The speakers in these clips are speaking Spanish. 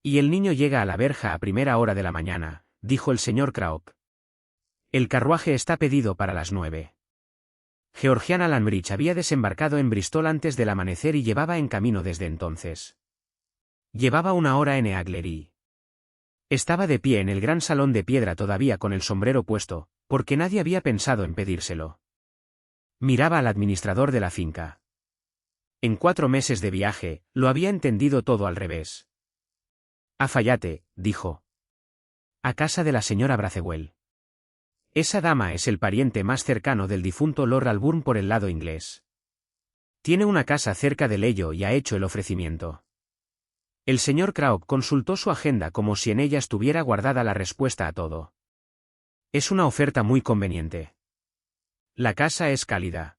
Y el niño llega a la verja a primera hora de la mañana, dijo el señor Craok. El carruaje está pedido para las 9. Georgiana Lambridge había desembarcado en Bristol antes del amanecer y llevaba en camino desde entonces. Llevaba una hora en Eaglery. Estaba de pie en el gran salón de piedra todavía con el sombrero puesto, porque nadie había pensado en pedírselo. Miraba al administrador de la finca. En 4 meses de viaje, lo había entendido todo al revés. A Fayate, dijo. A casa de la señora Bracewell. Esa dama es el pariente más cercano del difunto Lord Alburn por el lado inglés. Tiene una casa cerca de Leyo y ha hecho el ofrecimiento. El señor Craok consultó su agenda como si en ella estuviera guardada la respuesta a todo. Es una oferta muy conveniente. La casa es cálida.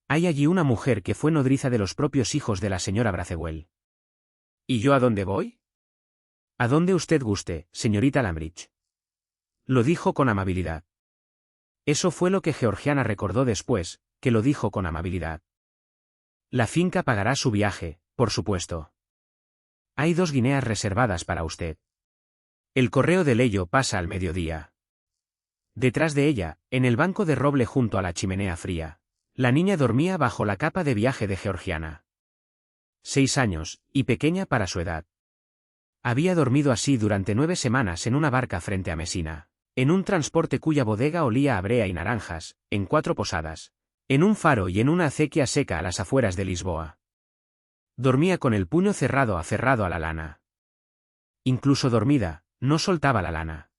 Hay allí una mujer que fue nodriza de los propios hijos de la señora Bracewell. ¿Y yo a dónde voy? A donde usted guste, señorita Lambridge. Lo dijo con amabilidad. Eso fue lo que Georgiana recordó después, que lo dijo con amabilidad. La finca pagará su viaje, por supuesto. Hay 2 guineas reservadas para usted. El correo de Leyo pasa al mediodía. Detrás de ella, en el banco de roble junto a la chimenea fría, la niña dormía bajo la capa de viaje de Georgiana. 6 años, y pequeña para su edad. Había dormido así durante 9 semanas en una barca frente a Messina, en un transporte cuya bodega olía a brea y naranjas, en 4 posadas, en un faro y en una acequia seca a las afueras de Lisboa. Dormía con el puño cerrado aferrado a la lana. Incluso dormida, no soltaba la lana.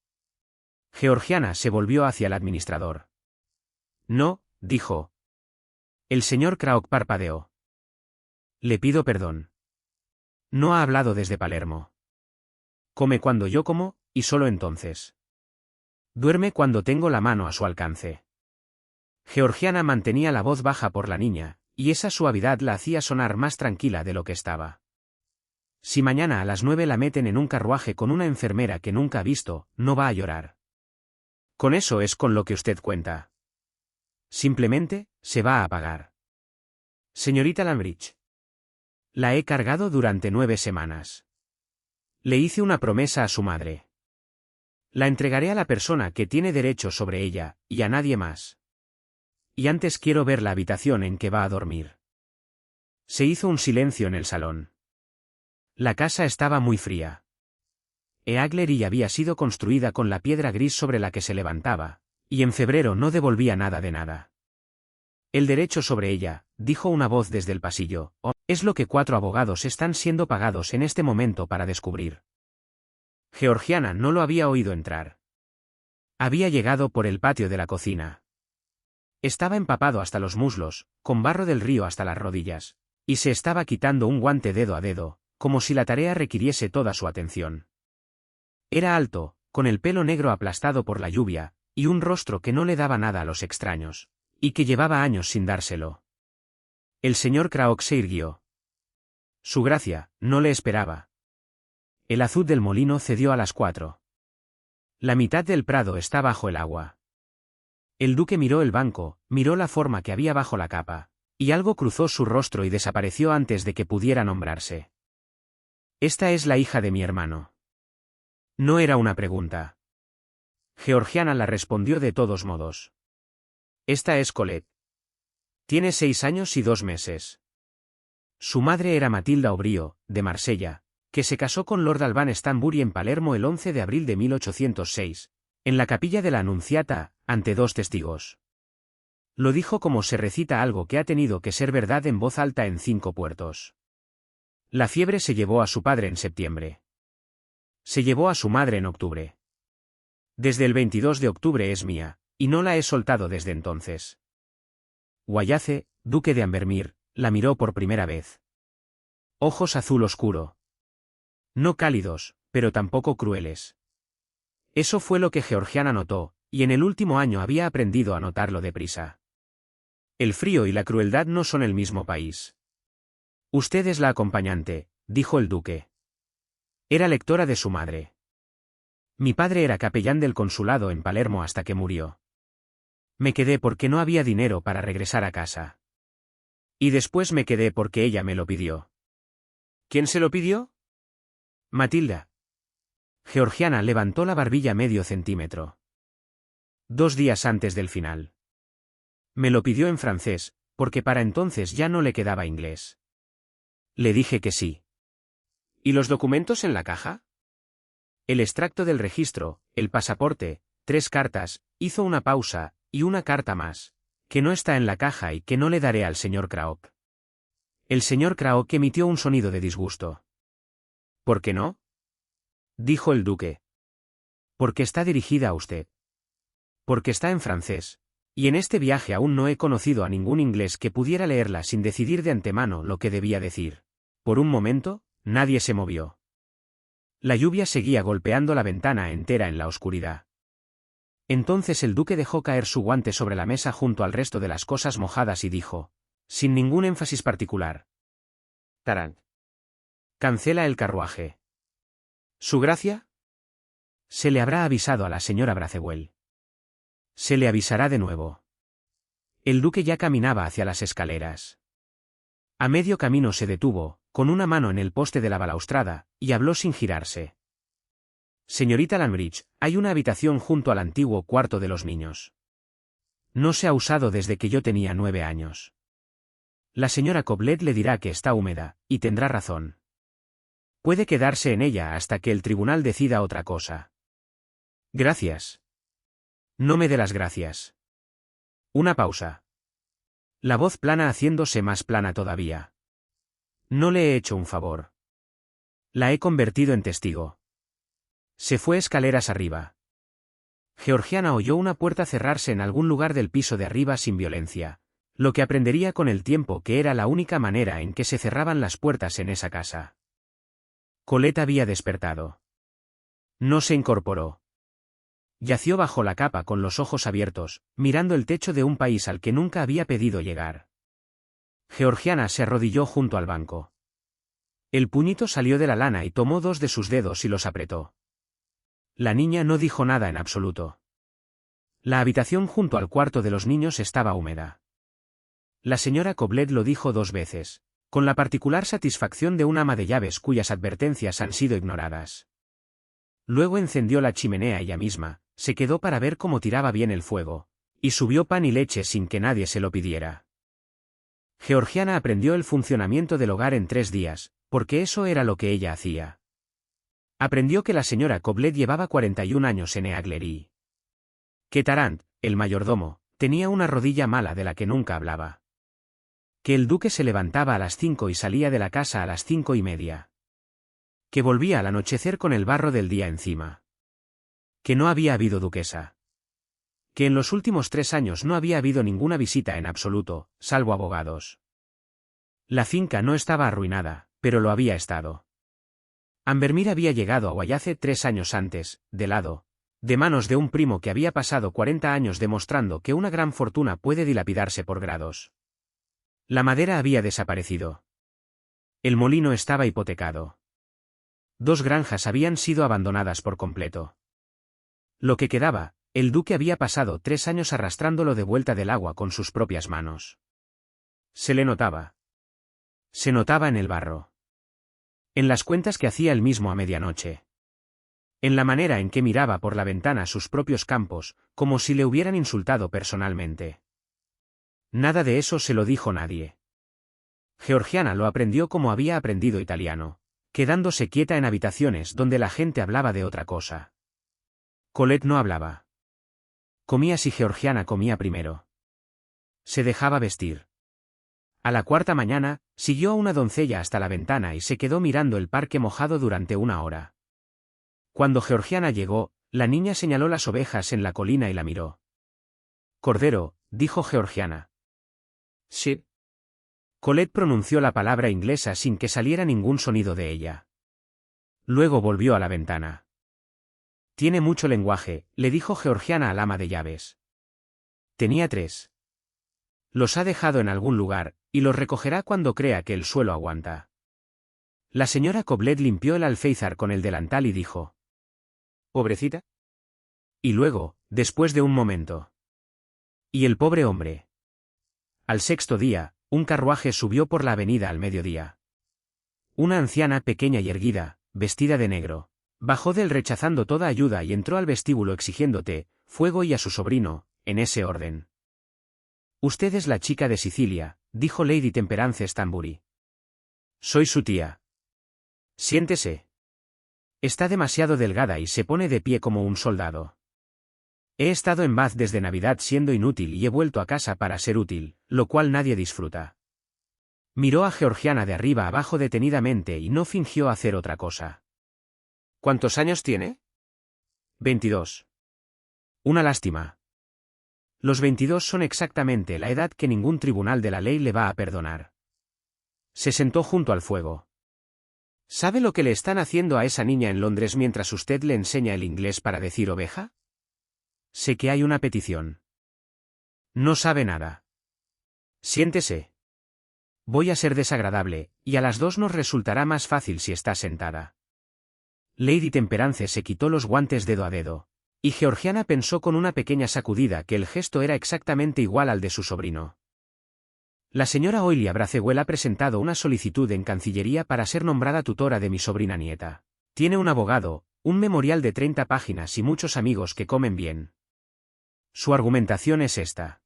Georgiana se volvió hacia el administrador. No, dijo. El señor Craok parpadeó. Le pido perdón. No ha hablado desde Palermo. Come cuando yo como, y solo entonces. Duerme cuando tengo la mano a su alcance. Georgiana mantenía la voz baja por la niña, y esa suavidad la hacía sonar más tranquila de lo que estaba. Si mañana a las 9 la meten en un carruaje con una enfermera que nunca ha visto, no va a llorar. Con eso es con lo que usted cuenta. Simplemente, se va a pagar. Señorita Lambridge. La he cargado durante 9 semanas. Le hice una promesa a su madre. La entregaré a la persona que tiene derecho sobre ella, y a nadie más. Y antes quiero ver la habitación en que va a dormir. Se hizo un silencio en el salón. La casa estaba muy fría. Eaglery había sido construida con la piedra gris sobre la que se levantaba, y en febrero no devolvía nada de nada. El derecho sobre ella, dijo una voz desde el pasillo, es lo que 4 abogados están siendo pagados en este momento para descubrir. Georgiana no lo había oído entrar. Había llegado por el patio de la cocina. Estaba empapado hasta los muslos, con barro del río hasta las rodillas, y se estaba quitando un guante dedo a dedo, como si la tarea requiriese toda su atención. Era alto, con el pelo negro aplastado por la lluvia, y un rostro que no le daba nada a los extraños, y que llevaba años sin dárselo. El señor Craok se irguió. Su gracia, no le esperaba. El azud del molino cedió a las 4. La mitad del prado está bajo el agua. El duque miró el banco, miró la forma que había bajo la capa, y algo cruzó su rostro y desapareció antes de que pudiera nombrarse. Esta es la hija de mi hermano. No era una pregunta. Georgiana la respondió de todos modos. Esta es Colette. Tiene 6 años y 2 meses. Su madre era Matilda Obrío, de Marsella, que se casó con Lord Alban Stanbury en Palermo el 11 de abril de 1806, en la capilla de la Anunciata, ante 2 testigos. Lo dijo como se recita algo que ha tenido que ser verdad en voz alta en 5 puertos. La fiebre se llevó a su padre en septiembre. Se llevó a su madre en octubre. Desde el 22 de octubre es mía, y no la he soltado desde entonces. Wayace, duque de Ambermere, la miró por primera vez. Ojos azul oscuro. No cálidos, pero tampoco crueles. Eso fue lo que Georgiana notó, y en el último año había aprendido a notarlo deprisa. El frío y la crueldad no son el mismo país. Usted es la acompañante, dijo el duque. Era lectora de su madre. Mi padre era capellán del consulado en Palermo hasta que murió. Me quedé porque no había dinero para regresar a casa. Y después me quedé porque ella me lo pidió. ¿Quién se lo pidió? Matilda. Georgiana levantó la barbilla medio centímetro. 2 días antes del final. Me lo pidió en francés, porque para entonces ya no le quedaba inglés. Le dije que sí. ¿Y los documentos en la caja? El extracto del registro, el pasaporte, 3 cartas, hizo una pausa, y una carta más, que no está en la caja y que no le daré al señor Craok. El señor Craok emitió un sonido de disgusto. ¿Por qué no? Dijo el duque. Porque está dirigida a usted. Porque está en francés, y en este viaje aún no he conocido a ningún inglés que pudiera leerla sin decidir de antemano lo que debía decir. Por un momento, nadie se movió. La lluvia seguía golpeando la ventana entera en la oscuridad. Entonces el duque dejó caer su guante sobre la mesa junto al resto de las cosas mojadas y dijo, sin ningún énfasis particular: Tarrant. Cancela el carruaje. ¿Su gracia? Se le habrá avisado a la señora Bracewell. Se le avisará de nuevo. El duque ya caminaba hacia las escaleras. A medio camino se detuvo, con una mano en el poste de la balaustrada, y habló sin girarse. Señorita Lambridge, hay una habitación junto al antiguo cuarto de los niños. No se ha usado desde que yo tenía 9 años. La señora Coblet le dirá que está húmeda, y tendrá razón. Puede quedarse en ella hasta que el tribunal decida otra cosa. Gracias. No me dé las gracias. Una pausa. La voz plana haciéndose más plana todavía. No le he hecho un favor. La he convertido en testigo. Se fue escaleras arriba. Georgiana oyó una puerta cerrarse en algún lugar del piso de arriba sin violencia, lo que aprendería con el tiempo que era la única manera en que se cerraban las puertas en esa casa. Colette había despertado. No se incorporó. Yació bajo la capa con los ojos abiertos, mirando el techo de un país al que nunca había pedido llegar. Georgiana se arrodilló junto al banco. El puñito salió de la lana y tomó 2 de sus dedos y los apretó. La niña no dijo nada en absoluto. La habitación junto al cuarto de los niños estaba húmeda. La señora Coblet lo dijo 2 veces, con la particular satisfacción de un ama de llaves cuyas advertencias han sido ignoradas. Luego encendió la chimenea ella misma, se quedó para ver cómo tiraba bien el fuego, y subió pan y leche sin que nadie se lo pidiera. Georgiana aprendió el funcionamiento del hogar en 3 días, porque eso era lo que ella hacía. Aprendió que la señora Coblet llevaba 41 años en Eaglery. Que Tarrant, el mayordomo, tenía una rodilla mala de la que nunca hablaba. Que el duque se levantaba a las 5 y salía de la casa a las 5:30. Que volvía al anochecer con el barro del día encima. Que no había habido duquesa. Que en los últimos 3 años no había habido ninguna visita en absoluto, salvo abogados. La finca no estaba arruinada, pero lo había estado. Ambermere había llegado a Wayace 3 años antes, de manos de un primo que había pasado 40 años demostrando que una gran fortuna puede dilapidarse por grados. La madera había desaparecido. El molino estaba hipotecado. 2 granjas habían sido abandonadas por completo. Lo que quedaba, el duque había pasado 3 años arrastrándolo de vuelta del agua con sus propias manos. Se le notaba. Se notaba en el barro. En las cuentas que hacía él mismo a medianoche. En la manera en que miraba por la ventana sus propios campos, como si le hubieran insultado personalmente. Nada de eso se lo dijo nadie. Georgiana lo aprendió como había aprendido italiano, quedándose quieta en habitaciones donde la gente hablaba de otra cosa. Colette no hablaba. Comía si Georgiana comía primero. Se dejaba vestir. A la 4ª mañana, siguió a una doncella hasta la ventana y se quedó mirando el parque mojado durante 1 hora. Cuando Georgiana llegó, la niña señaló las ovejas en la colina y la miró. Cordero, dijo Georgiana. Sí. Colette pronunció la palabra inglesa sin que saliera ningún sonido de ella. Luego volvió a la ventana. Tiene mucho lenguaje, le dijo Georgiana al ama de llaves. Tenía 3. Los ha dejado en algún lugar, y los recogerá cuando crea que el suelo aguanta. La señora Coblet limpió el alféizar con el delantal y dijo: ¿Pobrecita? Y luego, después de un momento: ¿y el pobre hombre? Al 6º día, un carruaje subió por la avenida al mediodía. Una anciana pequeña y erguida, vestida de negro. Bajó del rechazando toda ayuda y entró al vestíbulo exigiendo té, fuego y a su sobrino, en ese orden. Usted es la chica de Sicilia, dijo Lady Temperance Stanbury. Soy su tía. Siéntese. Está demasiado delgada y se pone de pie como un soldado. He estado en Bath desde Navidad siendo inútil y he vuelto a casa para ser útil, lo cual nadie disfruta. Miró a Georgiana de arriba abajo detenidamente y no fingió hacer otra cosa. ¿Cuántos años tiene? 22. Una lástima. Los 22 son exactamente la edad que ningún tribunal de la ley le va a perdonar. Se sentó junto al fuego. ¿Sabe lo que le están haciendo a esa niña en Londres mientras usted le enseña el inglés para decir oveja? Sé que hay una petición. No sabe nada. Siéntese. Voy a ser desagradable, y a las dos nos resultará más fácil si está sentada. Lady Temperance se quitó los guantes dedo a dedo, y Georgiana pensó con una pequeña sacudida que el gesto era exactamente igual al de su sobrino. La señora Oily Bracegill ha presentado una solicitud en Cancillería para ser nombrada tutora de mi sobrina nieta. Tiene un abogado, un memorial de 30 páginas y muchos amigos que comen bien. Su argumentación es esta.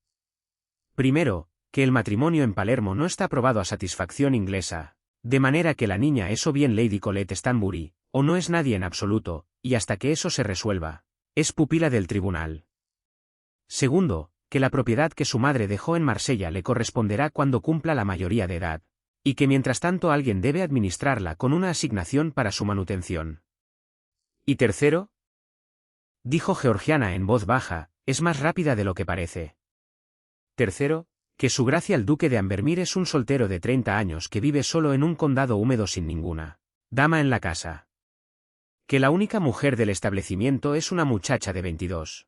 Primero, que el matrimonio en Palermo no está aprobado a satisfacción inglesa, de manera que la niña es o bien Lady Colette Stanbury, o no es nadie en absoluto, y hasta que eso se resuelva, es pupila del tribunal. Segundo, que la propiedad que su madre dejó en Marsella le corresponderá cuando cumpla la mayoría de edad, y que mientras tanto alguien debe administrarla con una asignación para su manutención. ¿Y tercero? Dijo Georgiana en voz baja, es más rápida de lo que parece. Tercero, que su gracia el duque de Ambermere es un soltero de 30 años que vive solo en un condado húmedo sin ninguna dama en la casa. Que la única mujer del establecimiento es una muchacha de 22.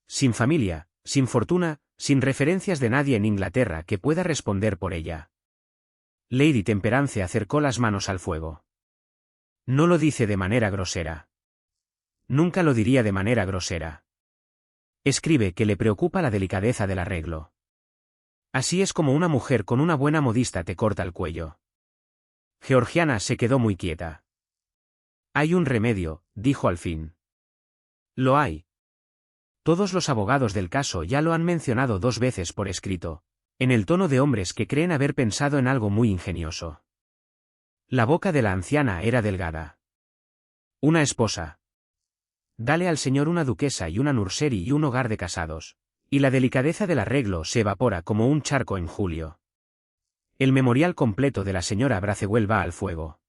Sin familia, sin fortuna, sin referencias de nadie en Inglaterra que pueda responder por ella. Lady Temperance acercó las manos al fuego. No lo dice de manera grosera. Nunca lo diría de manera grosera. Escribe que le preocupa la delicadeza del arreglo. Así es como una mujer con una buena modista te corta el cuello. Georgiana se quedó muy quieta. Hay un remedio, dijo al fin. Lo hay. Todos los abogados del caso ya lo han mencionado 2 veces por escrito, en el tono de hombres que creen haber pensado en algo muy ingenioso. La boca de la anciana era delgada. Una esposa. Dale al señor una duquesa y una nursery y un hogar de casados, y la delicadeza del arreglo se evapora como un charco en julio. El memorial completo de la señora Bracegill va al fuego.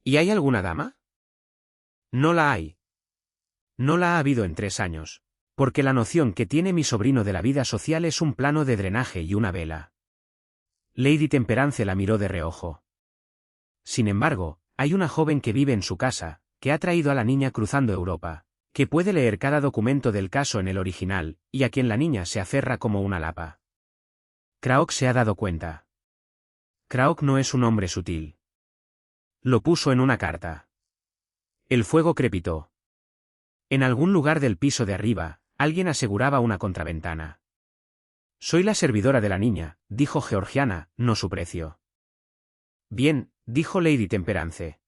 ¿Y hay alguna dama? No la hay. No la ha habido en 3 años. Porque la noción que tiene mi sobrino de la vida social es un plano de drenaje y una vela. Lady Temperance la miró de reojo. Sin embargo, hay una joven que vive en su casa, que ha traído a la niña cruzando Europa, que puede leer cada documento del caso en el original, y a quien la niña se aferra como una lapa. Craok se ha dado cuenta. Craok no es un hombre sutil. Lo puso en una carta. El fuego crepitó. En algún lugar del piso de arriba, alguien aseguraba una contraventana. Soy la servidora de la niña, dijo Georgiana, no su precio. Bien, dijo Lady Temperance.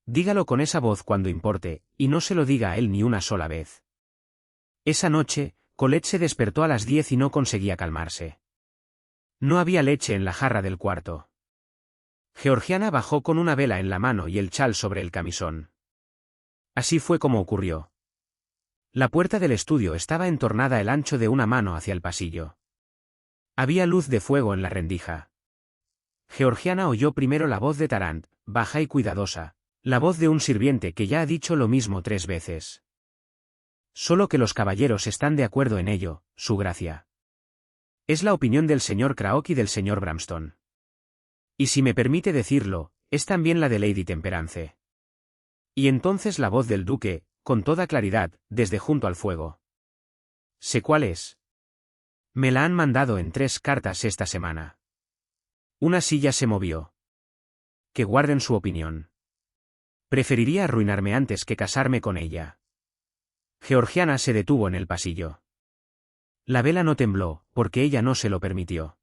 Dígalo con esa voz cuando importe, y no se lo diga a él ni una sola vez. Esa noche, Colette se despertó a las 10 y no conseguía calmarse. No había leche en la jarra del cuarto. Georgiana bajó con una vela en la mano y el chal sobre el camisón. Así fue como ocurrió. La puerta del estudio estaba entornada el ancho de una mano hacia el pasillo. Había luz de fuego en la rendija. Georgiana oyó primero la voz de Tarrant, baja y cuidadosa, la voz de un sirviente que ya ha dicho lo mismo 3 veces. Solo que los caballeros están de acuerdo en ello, su gracia. Es la opinión del señor Craok y del señor Bramston. Y si me permite decirlo, es también la de Lady Temperance. Y entonces la voz del duque, con toda claridad, desde junto al fuego. Sé cuál es. Me la han mandado en 3 cartas esta semana. Una silla se movió. Que guarden su opinión. Preferiría arruinarme antes que casarme con ella. Georgiana se detuvo en el pasillo. La vela no tembló, porque ella no se lo permitió.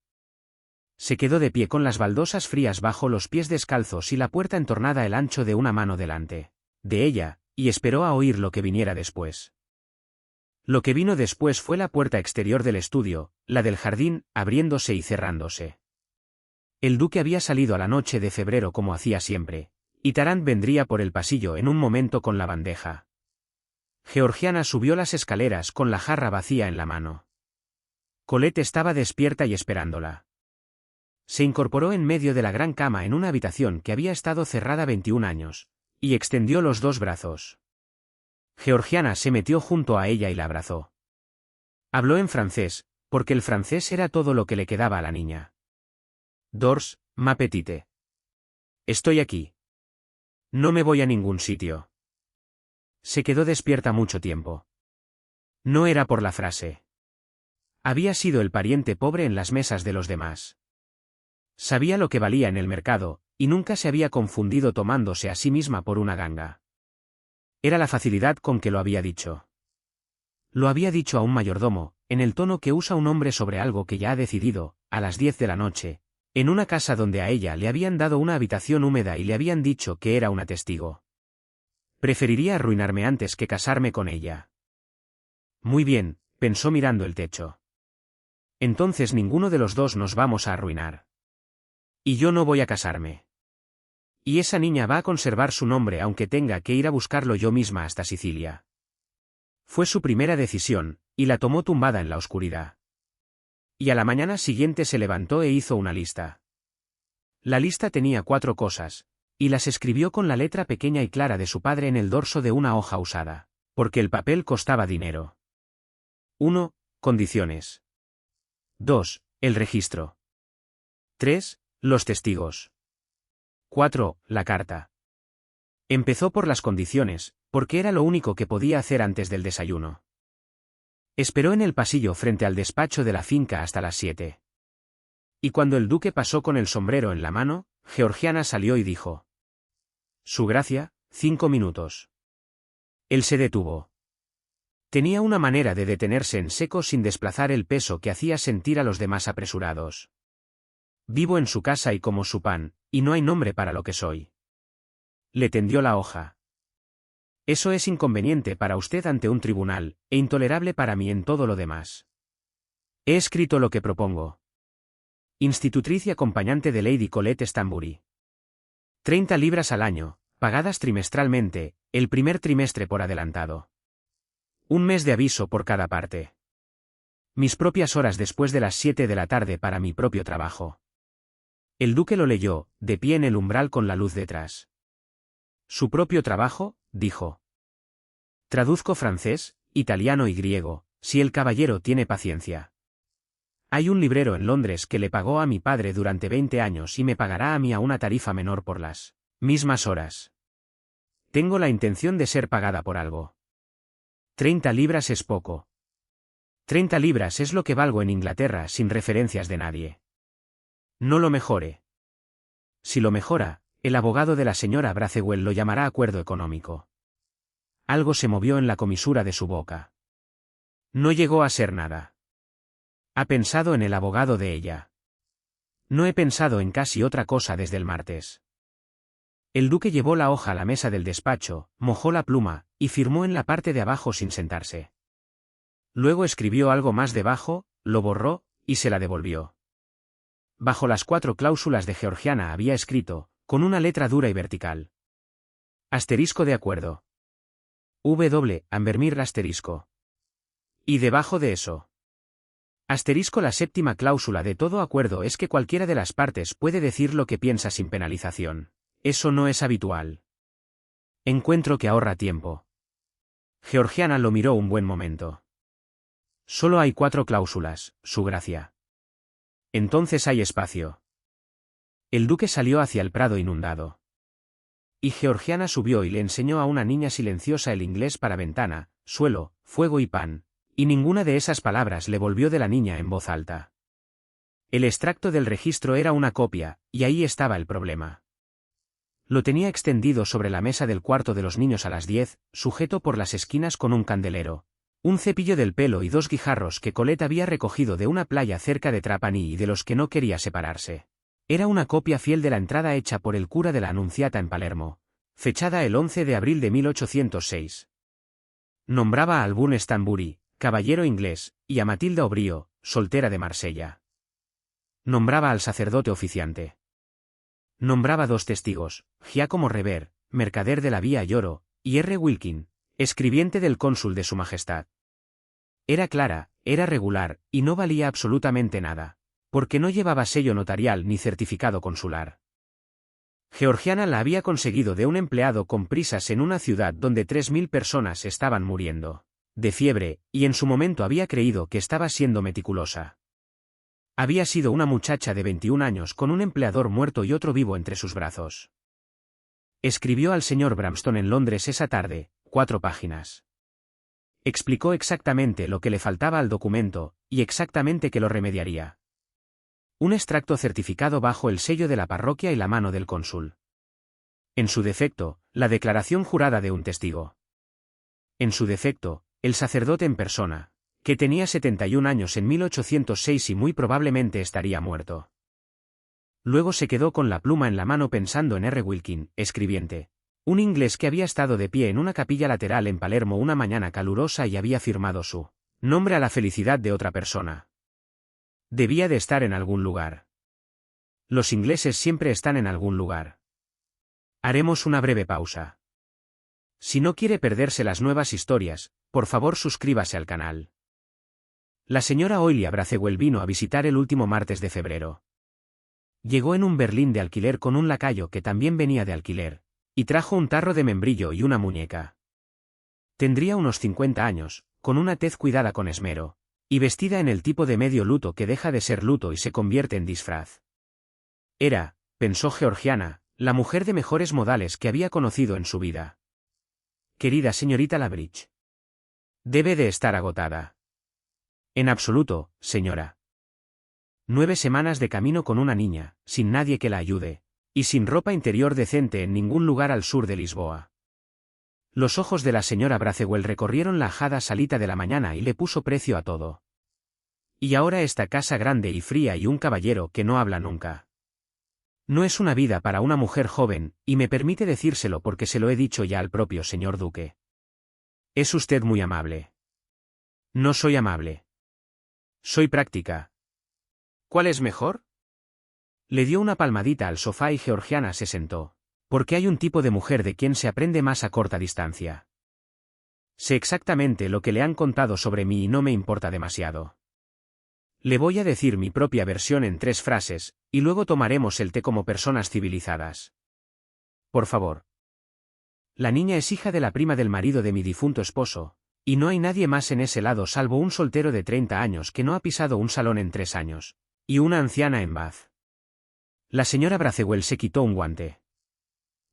Se quedó de pie con las baldosas frías bajo los pies descalzos y la puerta entornada el ancho de una mano delante de ella, y esperó a oír lo que viniera después. Lo que vino después fue la puerta exterior del estudio, la del jardín, abriéndose y cerrándose. El duque había salido a la noche de febrero como hacía siempre, y Tarrant vendría por el pasillo en un momento con la bandeja. Georgiana subió las escaleras con la jarra vacía en la mano. Colette estaba despierta y esperándola. Se incorporó en medio de la gran cama en una habitación que había estado cerrada 21 años, y extendió los dos brazos. Georgiana se metió junto a ella y la abrazó. Habló en francés, porque el francés era todo lo que le quedaba a la niña. Dors, ma petite. Estoy aquí. No me voy a ningún sitio. Se quedó despierta mucho tiempo. No era por la frase. Había sido el pariente pobre en las mesas de los demás. Sabía lo que valía en el mercado, y nunca se había confundido tomándose a sí misma por una ganga. Era la facilidad con que lo había dicho. Lo había dicho a un mayordomo, en el tono que usa un hombre sobre algo que ya ha decidido, a las 10 de la noche, en una casa donde a ella le habían dado una habitación húmeda y le habían dicho que era una testigo. Preferiría arruinarme antes que casarme con ella. Muy bien, pensó mirando el techo. Entonces ninguno de los dos nos vamos a arruinar. Y yo no voy a casarme. Y esa niña va a conservar su nombre aunque tenga que ir a buscarlo yo misma hasta Sicilia. Fue su primera decisión, y la tomó tumbada en la oscuridad. Y a la mañana siguiente se levantó e hizo una lista. La lista tenía 4 cosas, y las escribió con la letra pequeña y clara de su padre en el dorso de una hoja usada, porque el papel costaba dinero. 1. Condiciones. 2. El registro. 3. Los testigos. 4. La carta. Empezó por las condiciones, porque era lo único que podía hacer antes del desayuno. Esperó en el pasillo frente al despacho de la finca hasta las 7. Y cuando el duque pasó con el sombrero en la mano, Georgiana salió y dijo: Su gracia, 5 minutos. Él se detuvo. Tenía una manera de detenerse en seco sin desplazar el peso que hacía sentir a los demás apresurados. Vivo en su casa y como su pan, y no hay nombre para lo que soy. Le tendió la hoja. Eso es inconveniente para usted ante un tribunal, e intolerable para mí en todo lo demás. He escrito lo que propongo. Institutriz y acompañante de Lady Colette Stanbury. 30 libras al año, pagadas trimestralmente, el primer trimestre por adelantado. Un mes de aviso por cada parte. Mis propias horas después de las 7 de la tarde para mi propio trabajo. El duque lo leyó, de pie en el umbral con la luz detrás. Su propio trabajo, dijo. Traduzco francés, italiano y griego, si el caballero tiene paciencia. Hay un librero en Londres que le pagó a mi padre durante 20 años y me pagará a mí a una tarifa menor por las mismas horas. Tengo la intención de ser pagada por algo. 30 libras es poco. 30 libras es lo que valgo en Inglaterra sin referencias de nadie. No lo mejore. Si lo mejora, el abogado de la señora Bracewell lo llamará acuerdo económico. Algo se movió en la comisura de su boca. No llegó a ser nada. Ha pensado en el abogado de ella. No he pensado en casi otra cosa desde el martes. El duque llevó la hoja a la mesa del despacho, mojó la pluma, y firmó en la parte de abajo sin sentarse. Luego escribió algo más debajo, lo borró, y se la devolvió. Bajo las 4 cláusulas de Georgiana había escrito, con una letra dura y vertical. Asterisco de acuerdo. Ambermir asterisco. Y debajo de eso. Asterisco. La 7ª cláusula de todo acuerdo es que cualquiera de las partes puede decir lo que piensa sin penalización. Eso no es habitual. Encuentro que ahorra tiempo. Georgiana lo miró un buen momento. Solo hay 4 cláusulas, su gracia. Entonces hay espacio. El duque salió hacia el prado inundado. Y Georgiana subió y le enseñó a una niña silenciosa el inglés para ventana, suelo, fuego y pan, y ninguna de esas palabras le volvió de la niña en voz alta. El extracto del registro era una copia, y ahí estaba el problema. Lo tenía extendido sobre la mesa del cuarto de los niños a las 10, sujeto por las esquinas con un candelero, Un cepillo del pelo y 2 guijarros que Colette había recogido de una playa cerca de Trapani y de los que no quería separarse. Era una copia fiel de la entrada hecha por el cura de la Anunciata en Palermo, fechada el 11 de abril de 1806. Nombraba a Albun Stanbury, caballero inglés, y a Matilda Obrío, soltera de Marsella. Nombraba al sacerdote oficiante. Nombraba 2 testigos, Giacomo Rever, mercader de la Vía Lloro, y R. Wilkin, escribiente del cónsul de su majestad. Era clara, era regular, y no valía absolutamente nada, porque no llevaba sello notarial ni certificado consular. Georgiana la había conseguido de un empleado con prisas en una ciudad donde 3.000 personas estaban muriendo de fiebre, y en su momento había creído que estaba siendo meticulosa. Había sido una muchacha de 21 años con un empleador muerto y otro vivo entre sus brazos. Escribió al señor Bramston en Londres esa tarde, 4 páginas. Explicó exactamente lo que le faltaba al documento, y exactamente que lo remediaría. Un extracto certificado bajo el sello de la parroquia y la mano del cónsul. En su defecto, la declaración jurada de un testigo. En su defecto, el sacerdote en persona, que tenía 71 años en 1806 y muy probablemente estaría muerto. Luego se quedó con la pluma en la mano pensando en R. Wilkin, escribiente. Un inglés que había estado de pie en una capilla lateral en Palermo una mañana calurosa y había firmado su nombre a la felicidad de otra persona. Debía de estar en algún lugar. Los ingleses siempre están en algún lugar. Haremos una breve pausa. Si no quiere perderse las nuevas historias, por favor suscríbase al canal. La señora Oilia Bracewell vino a visitar el último martes de febrero. Llegó en un berlín de alquiler con un lacayo que también venía de alquiler, y trajo un tarro de membrillo y una muñeca. Tendría unos 50 años, con una tez cuidada con esmero, y vestida en el tipo de medio luto que deja de ser luto y se convierte en disfraz. Era, pensó Georgiana, la mujer de mejores modales que había conocido en su vida. Querida señorita Labridge. Debe de estar agotada. En absoluto, señora. 9 semanas de camino con una niña, sin nadie que la ayude, y sin ropa interior decente en ningún lugar al sur de Lisboa. Los ojos de la señora Bracewell recorrieron la ajada salita de la mañana y le puso precio a todo. Y ahora esta casa grande y fría y un caballero que no habla nunca. No es una vida para una mujer joven, y me permite decírselo porque se lo he dicho ya al propio señor duque. Es usted muy amable. No soy amable. Soy práctica. ¿Cuál es mejor? Le dio una palmadita al sofá y Georgiana se sentó. Porque hay un tipo de mujer de quien se aprende más a corta distancia. Sé exactamente lo que le han contado sobre mí y no me importa demasiado. Le voy a decir mi propia versión en 3 frases, y luego tomaremos el té como personas civilizadas. Por favor. La niña es hija de la prima del marido de mi difunto esposo, y no hay nadie más en ese lado salvo un soltero de 30 años que no ha pisado un salón en 3 años, y una anciana en Bath. La señora Bracewell se quitó un guante.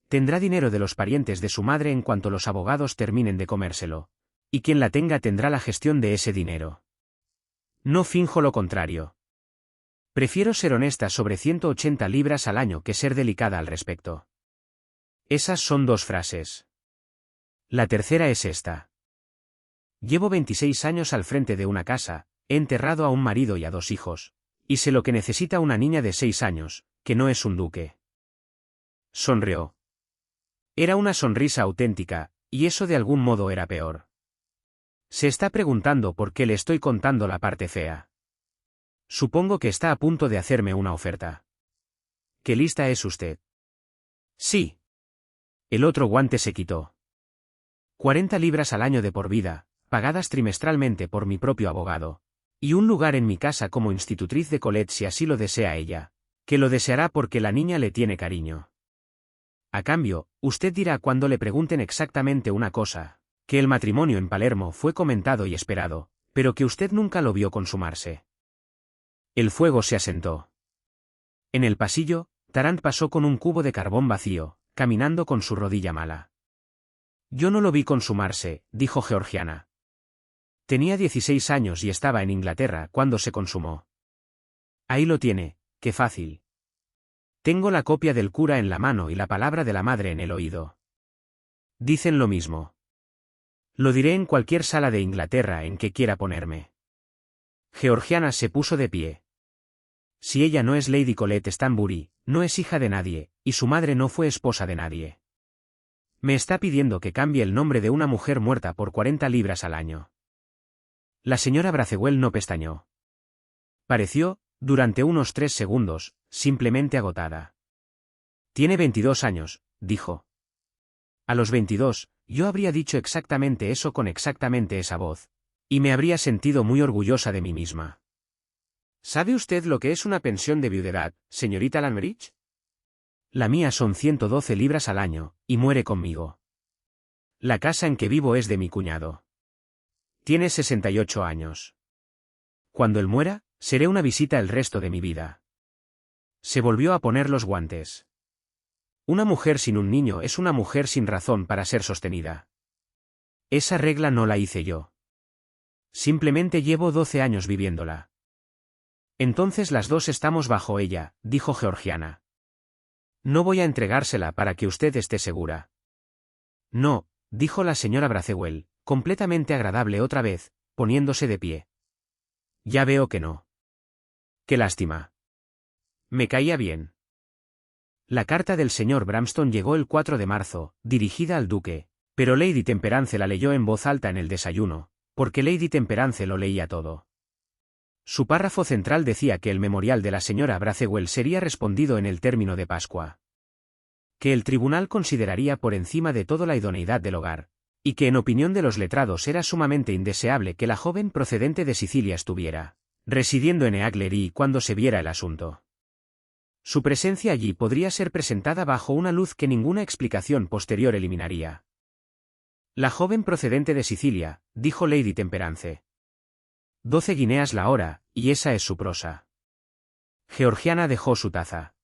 Tendrá dinero de los parientes de su madre en cuanto los abogados terminen de comérselo, y quien la tenga tendrá la gestión de ese dinero. No finjo lo contrario. Prefiero ser honesta sobre 180 libras al año que ser delicada al respecto. Esas son 2 frases. La tercera es esta. Llevo 26 años al frente de una casa, he enterrado a un marido y a 2 hijos, y sé lo que necesita una niña de 6 años, que no es un duque. Sonrió. Era una sonrisa auténtica, y eso de algún modo era peor. Se está preguntando por qué le estoy contando la parte fea. Supongo que está a punto de hacerme una oferta. ¿Qué lista es usted? Sí. El otro guante se quitó. 40 libras al año de por vida, pagadas trimestralmente por mi propio abogado, y un lugar en mi casa como institutriz de Colette si así lo desea ella, que lo deseará porque la niña le tiene cariño. A cambio, usted dirá cuando le pregunten exactamente una cosa, que el matrimonio en Palermo fue comentado y esperado, pero que usted nunca lo vio consumarse. El fuego se asentó. En el pasillo, Tarrant pasó con un cubo de carbón vacío, caminando con su rodilla mala. Yo no lo vi consumarse, dijo Georgiana. Tenía 16 años y estaba en Inglaterra cuando se consumó. Ahí lo tiene, qué fácil. Tengo la copia del cura en la mano y la palabra de la madre en el oído. Dicen lo mismo. Lo diré en cualquier sala de Inglaterra en que quiera ponerme. Georgiana se puso de pie. Si ella no es Lady Colette Stanbury, no es hija de nadie, y su madre no fue esposa de nadie. Me está pidiendo que cambie el nombre de una mujer muerta por 40 libras al año. La señora Bracewell no pestañeó. Pareció, durante unos 3 segundos, simplemente agotada. Tiene 22 años, dijo. A los 22, yo habría dicho exactamente eso con exactamente esa voz, y me habría sentido muy orgullosa de mí misma. ¿Sabe usted lo que es una pensión de viudedad, señorita Lanbridge? La mía son 112 libras al año, y muere conmigo. La casa en que vivo es de mi cuñado. Tiene 68 años. Cuando él muera, seré una visita el resto de mi vida. Se volvió a poner los guantes. Una mujer sin un niño es una mujer sin razón para ser sostenida. Esa regla no la hice yo. Simplemente llevo 12 años viviéndola. Entonces las dos estamos bajo ella, dijo Georgiana. No voy a entregársela para que usted esté segura. No, dijo la señora Bracewell, completamente agradable otra vez, poniéndose de pie. Ya veo que no. Qué lástima. Me caía bien. La carta del señor Bramston llegó el 4 de marzo, dirigida al duque, pero Lady Temperance la leyó en voz alta en el desayuno, porque Lady Temperance lo leía todo. Su párrafo central decía que el memorial de la señora Bracewell sería respondido en el término de Pascua. Que el tribunal consideraría por encima de todo la idoneidad del hogar, y que en opinión de los letrados era sumamente indeseable que la joven procedente de Sicilia estuviera residiendo en Eaglery cuando se viera el asunto. Su presencia allí podría ser presentada bajo una luz que ninguna explicación posterior eliminaría. La joven procedente de Sicilia, dijo Lady Temperance. 12 guineas la hora, y esa es su prosa. Georgiana dejó su taza.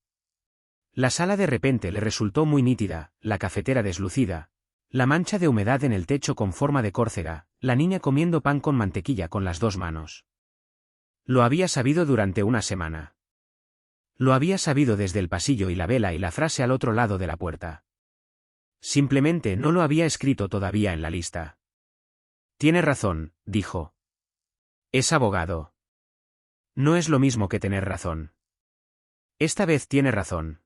La sala de repente le resultó muy nítida, la cafetera deslucida, la mancha de humedad en el techo con forma de córcega, la niña comiendo pan con mantequilla con las 2 manos. Lo había sabido durante una semana. Lo había sabido desde el pasillo y la vela y la frase al otro lado de la puerta. Simplemente no lo había escrito todavía en la lista. Tiene razón, dijo. Es abogado. No es lo mismo que tener razón. Esta vez tiene razón.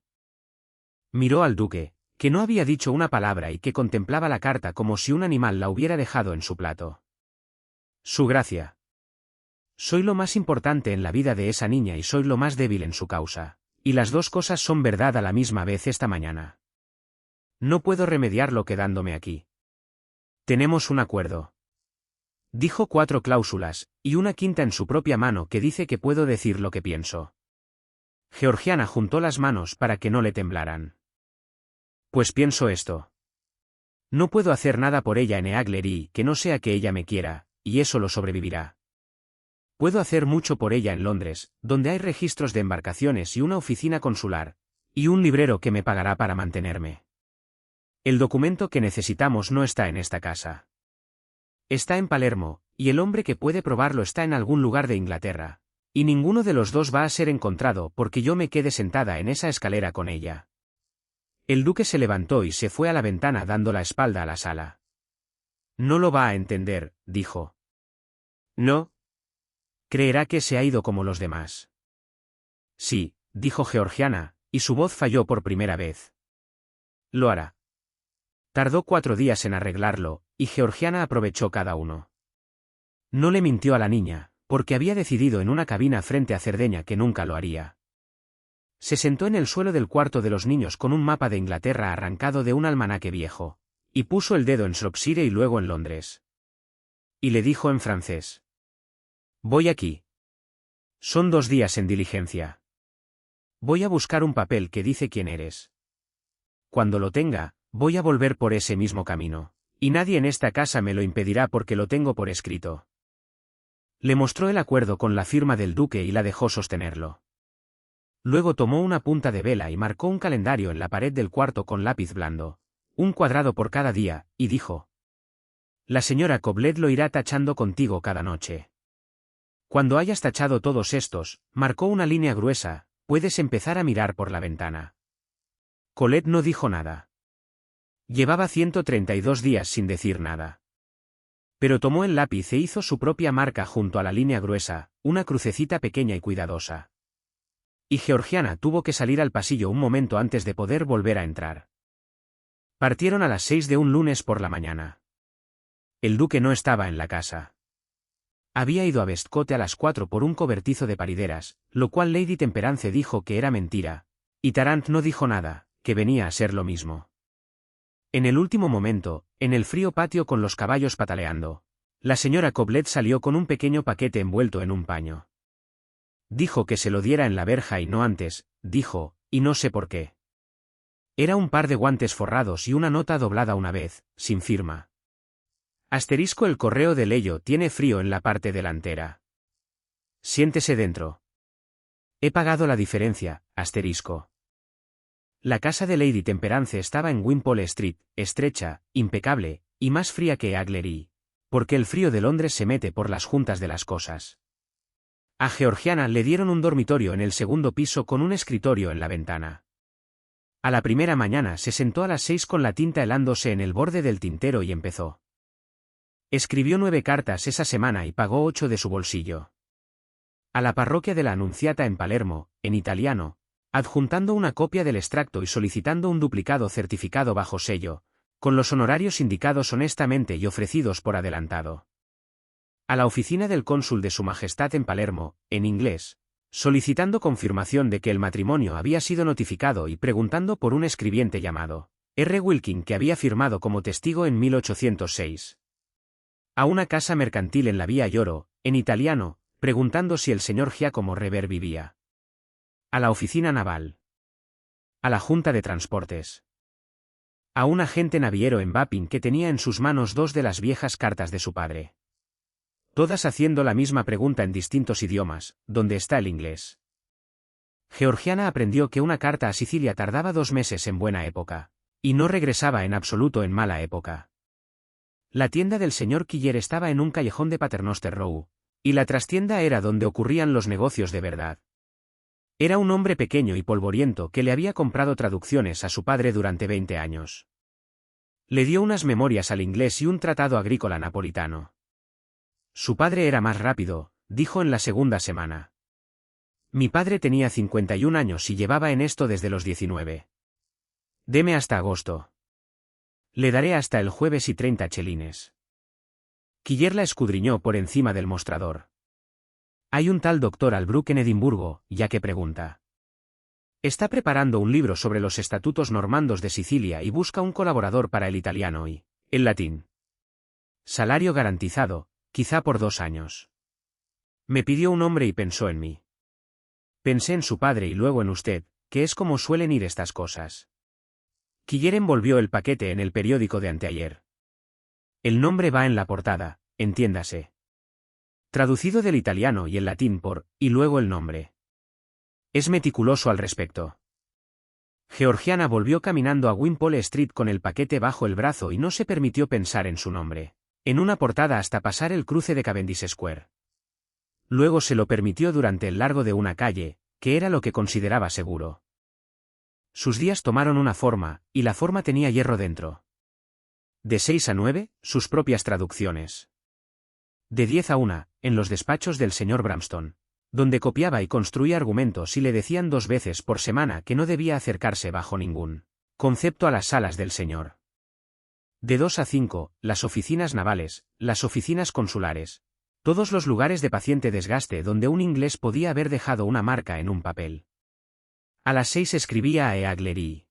Miró al duque, que no había dicho una palabra y que contemplaba la carta como si un animal la hubiera dejado en su plato. Su gracia. Soy lo más importante en la vida de esa niña y soy lo más débil en su causa, y las dos cosas son verdad a la misma vez esta mañana. No puedo remediarlo quedándome aquí. Tenemos un acuerdo. Dijo 4 cláusulas, y una quinta en su propia mano que dice que puedo decir lo que pienso. Georgiana juntó las manos para que no le temblaran. Pues pienso esto. No puedo hacer nada por ella en Eaglery que no sea que ella me quiera, y eso lo sobrevivirá. Puedo hacer mucho por ella en Londres, donde hay registros de embarcaciones y una oficina consular, y un librero que me pagará para mantenerme. El documento que necesitamos no está en esta casa. Está en Palermo, y el hombre que puede probarlo está en algún lugar de Inglaterra, y ninguno de los dos va a ser encontrado porque yo me quede sentada en esa escalera con ella. El duque se levantó y se fue a la ventana dando la espalda a la sala. No lo va a entender, dijo. No. Creerá que se ha ido como los demás. Sí, dijo Georgiana, y su voz falló por primera vez. Lo hará. Tardó 4 días en arreglarlo, y Georgiana aprovechó cada uno. No le mintió a la niña, porque había decidido en una cabina frente a Cerdeña que nunca lo haría. Se sentó en el suelo del cuarto de los niños con un mapa de Inglaterra arrancado de un almanaque viejo, y puso el dedo en Shropshire y luego en Londres. Y le dijo en francés. Voy aquí. Son 2 días en diligencia. Voy a buscar un papel que dice quién eres. Cuando lo tenga, voy a volver por ese mismo camino, y nadie en esta casa me lo impedirá porque lo tengo por escrito. Le mostró el acuerdo con la firma del duque y la dejó sostenerlo. Luego tomó una punta de vela y marcó un calendario en la pared del cuarto con lápiz blando, un cuadrado por cada día, y dijo. La señora Coblet lo irá tachando contigo cada noche. Cuando hayas tachado todos estos, marcó una línea gruesa, puedes empezar a mirar por la ventana. Colette no dijo nada. Llevaba 132 días sin decir nada. Pero tomó el lápiz e hizo su propia marca junto a la línea gruesa, una crucecita pequeña y cuidadosa. Y Georgiana tuvo que salir al pasillo un momento antes de poder volver a entrar. Partieron a las 6 de un lunes por la mañana. El duque no estaba en la casa. Había ido a Westcote a las 4 por un cobertizo de parideras, lo cual Lady Temperance dijo que era mentira, y Tarrant no dijo nada, que venía a ser lo mismo. En el último momento, en el frío patio con los caballos pataleando, la señora Coblet salió con un pequeño paquete envuelto en un paño. Dijo que se lo diera en la verja y no antes, dijo, y no sé por qué. Era un par de guantes forrados y una nota doblada una vez, sin firma. Asterisco el correo de Leyo tiene frío en la parte delantera. Siéntese dentro. He pagado la diferencia, asterisco. La casa de Lady Temperance estaba en Wimpole Street, estrecha, impecable, y más fría que Aglery, porque el frío de Londres se mete por las juntas de las cosas. A Georgiana le dieron un dormitorio en el segundo piso con un escritorio en la ventana. A la primera mañana se sentó a las 6 con la tinta helándose en el borde del tintero y empezó. Escribió 9 cartas esa semana y pagó 8 de su bolsillo. A la parroquia de la Anunciata en Palermo, en italiano, adjuntando una copia del extracto y solicitando un duplicado certificado bajo sello, con los honorarios indicados honestamente y ofrecidos por adelantado. A la oficina del cónsul de Su Majestad en Palermo, en inglés, solicitando confirmación de que el matrimonio había sido notificado y preguntando por un escribiente llamado R. Wilkin que había firmado como testigo en 1806. A una casa mercantil en la vía Lloro, en italiano, preguntando si el señor Giacomo Rever vivía. A la oficina naval. A la Junta de Transportes. A un agente naviero en Wapping que tenía en sus manos 2 de las viejas cartas de su padre. Todas haciendo la misma pregunta en distintos idiomas, ¿dónde está el inglés? Georgiana aprendió que una carta a Sicilia tardaba 2 meses en buena época, y no regresaba en absoluto en mala época. La tienda del señor Quiller estaba en un callejón de Paternoster Row, y la trastienda era donde ocurrían los negocios de verdad. Era un hombre pequeño y polvoriento que le había comprado traducciones a su padre durante 20 años. Le dio unas memorias al inglés y un tratado agrícola napolitano. Su padre era más rápido, dijo en la segunda semana. Mi padre tenía 51 años y llevaba en esto desde los 19. Deme hasta agosto. Le daré hasta el jueves y 30 chelines. Quiller la escudriñó por encima del mostrador. Hay un tal doctor Albrook en Edimburgo, ya que pregunta. Está preparando un libro sobre los estatutos normandos de Sicilia y busca un colaborador para el italiano y el latín. Salario garantizado, quizá por 2 años. Me pidió un hombre y pensó en mí. Pensé en su padre y luego en usted, que es como suelen ir estas cosas. Quiller envolvió el paquete en el periódico de anteayer. El nombre va en la portada, entiéndase. Traducido del italiano y el latín por, y luego el nombre. Es meticuloso al respecto. Georgiana volvió caminando a Wimpole Street con el paquete bajo el brazo y no se permitió pensar en su nombre, en una portada hasta pasar el cruce de Cavendish Square. Luego se lo permitió durante el largo de una calle, que era lo que consideraba seguro. Sus días tomaron una forma, y la forma tenía hierro dentro. De 6 a 9, sus propias traducciones. De 10 a 1, en los despachos del señor Bramston, donde copiaba y construía argumentos y le decían 2 veces por semana que no debía acercarse bajo ningún concepto a las salas del señor. De 2 a 5, las oficinas navales, las oficinas consulares, todos los lugares de paciente desgaste donde un inglés podía haber dejado una marca en un papel. A las 6 escribía a Eaglery.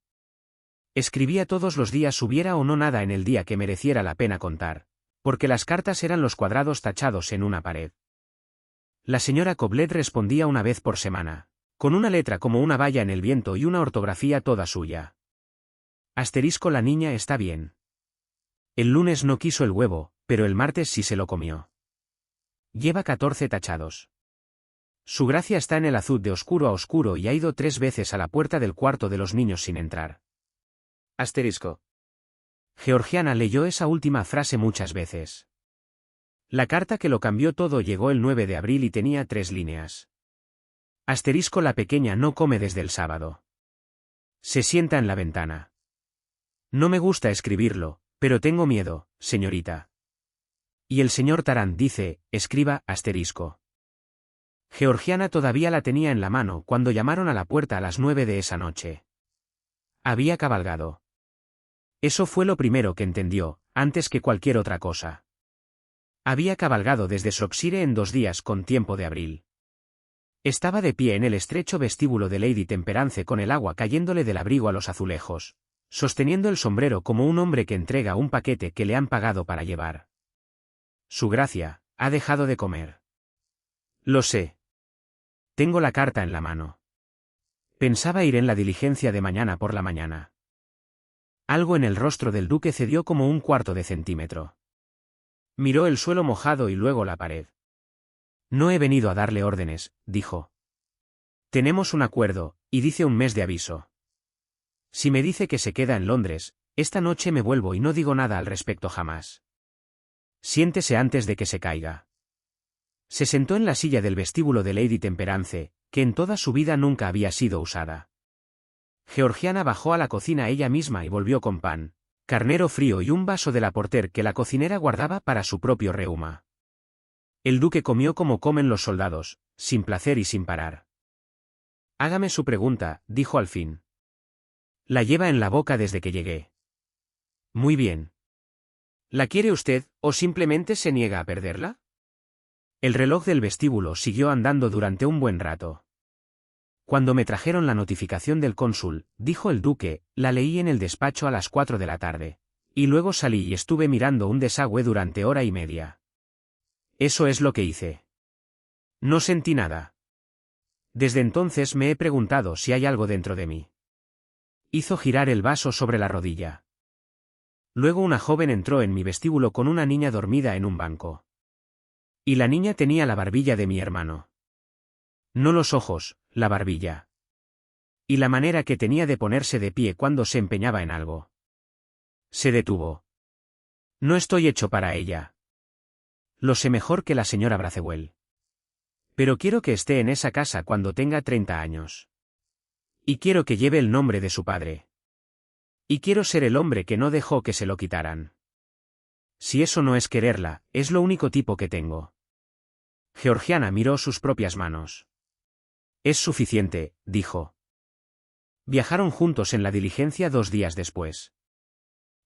Escribía todos los días hubiera o no nada en el día que mereciera la pena contar, porque las cartas eran los cuadrados tachados en una pared. La señora Coblet respondía una vez por semana, con una letra como una valla en el viento y una ortografía toda suya. Asterisco la niña está bien. El lunes no quiso el huevo, pero el martes sí se lo comió. Lleva 14 tachados. Su gracia está en el azul de oscuro a oscuro y ha ido 3 veces a la puerta del cuarto de los niños sin entrar. Asterisco. Georgiana leyó esa última frase muchas veces. La carta que lo cambió todo llegó el 9 de abril y tenía 3 líneas. Asterisco la pequeña no come desde el sábado. Se sienta en la ventana. No me gusta escribirlo, pero tengo miedo, señorita. Y el señor Tarrant dice, escriba, asterisco. Georgiana todavía la tenía en la mano cuando llamaron a la puerta a las 9 de esa noche. Había cabalgado. Eso fue lo primero que entendió, antes que cualquier otra cosa. Había cabalgado desde Shropshire en 2 días con tiempo de abril. Estaba de pie en el estrecho vestíbulo de Lady Temperance con el agua cayéndole del abrigo a los azulejos, sosteniendo el sombrero como un hombre que entrega un paquete que le han pagado para llevar. Su gracia, ha dejado de comer. Lo sé. Tengo la carta en la mano. Pensaba ir en la diligencia de mañana por la mañana. Algo en el rostro del duque cedió como 1/4 de centímetro. Miró el suelo mojado y luego la pared. No he venido a darle órdenes, dijo. Tenemos un acuerdo, y dice 1 mes de aviso. Si me dice que se queda en Londres, esta noche me vuelvo y no digo nada al respecto jamás. Siéntese antes de que se caiga. Se sentó en la silla del vestíbulo de Lady Temperance, que en toda su vida nunca había sido usada. Georgiana bajó a la cocina ella misma y volvió con pan, carnero frío y un vaso de la porter que la cocinera guardaba para su propio reuma. El duque comió como comen los soldados, sin placer y sin parar. Hágame su pregunta, dijo al fin. La lleva en la boca desde que llegué. Muy bien. ¿La quiere usted, o simplemente se niega a perderla? El reloj del vestíbulo siguió andando durante un buen rato. Cuando me trajeron la notificación del cónsul, dijo el duque, la leí en el despacho a las 4 de la tarde. Y luego salí y estuve mirando un desagüe durante 1 hora y media. Eso es lo que hice. No sentí nada. Desde entonces me he preguntado si hay algo dentro de mí. Hizo girar el vaso sobre la rodilla. Luego una joven entró en mi vestíbulo con una niña dormida en un banco. Y la niña tenía la barbilla de mi hermano. No los ojos, la barbilla. Y la manera que tenía de ponerse de pie cuando se empeñaba en algo. Se detuvo. No estoy hecho para ella. Lo sé mejor que la señora Bracewell. Pero quiero que esté en esa casa cuando tenga 30 años. Y quiero que lleve el nombre de su padre. Y quiero ser el hombre que no dejó que se lo quitaran. Si eso no es quererla, es lo único tipo que tengo. Georgiana miró sus propias manos. Es suficiente, dijo. Viajaron juntos en la diligencia 2 días después.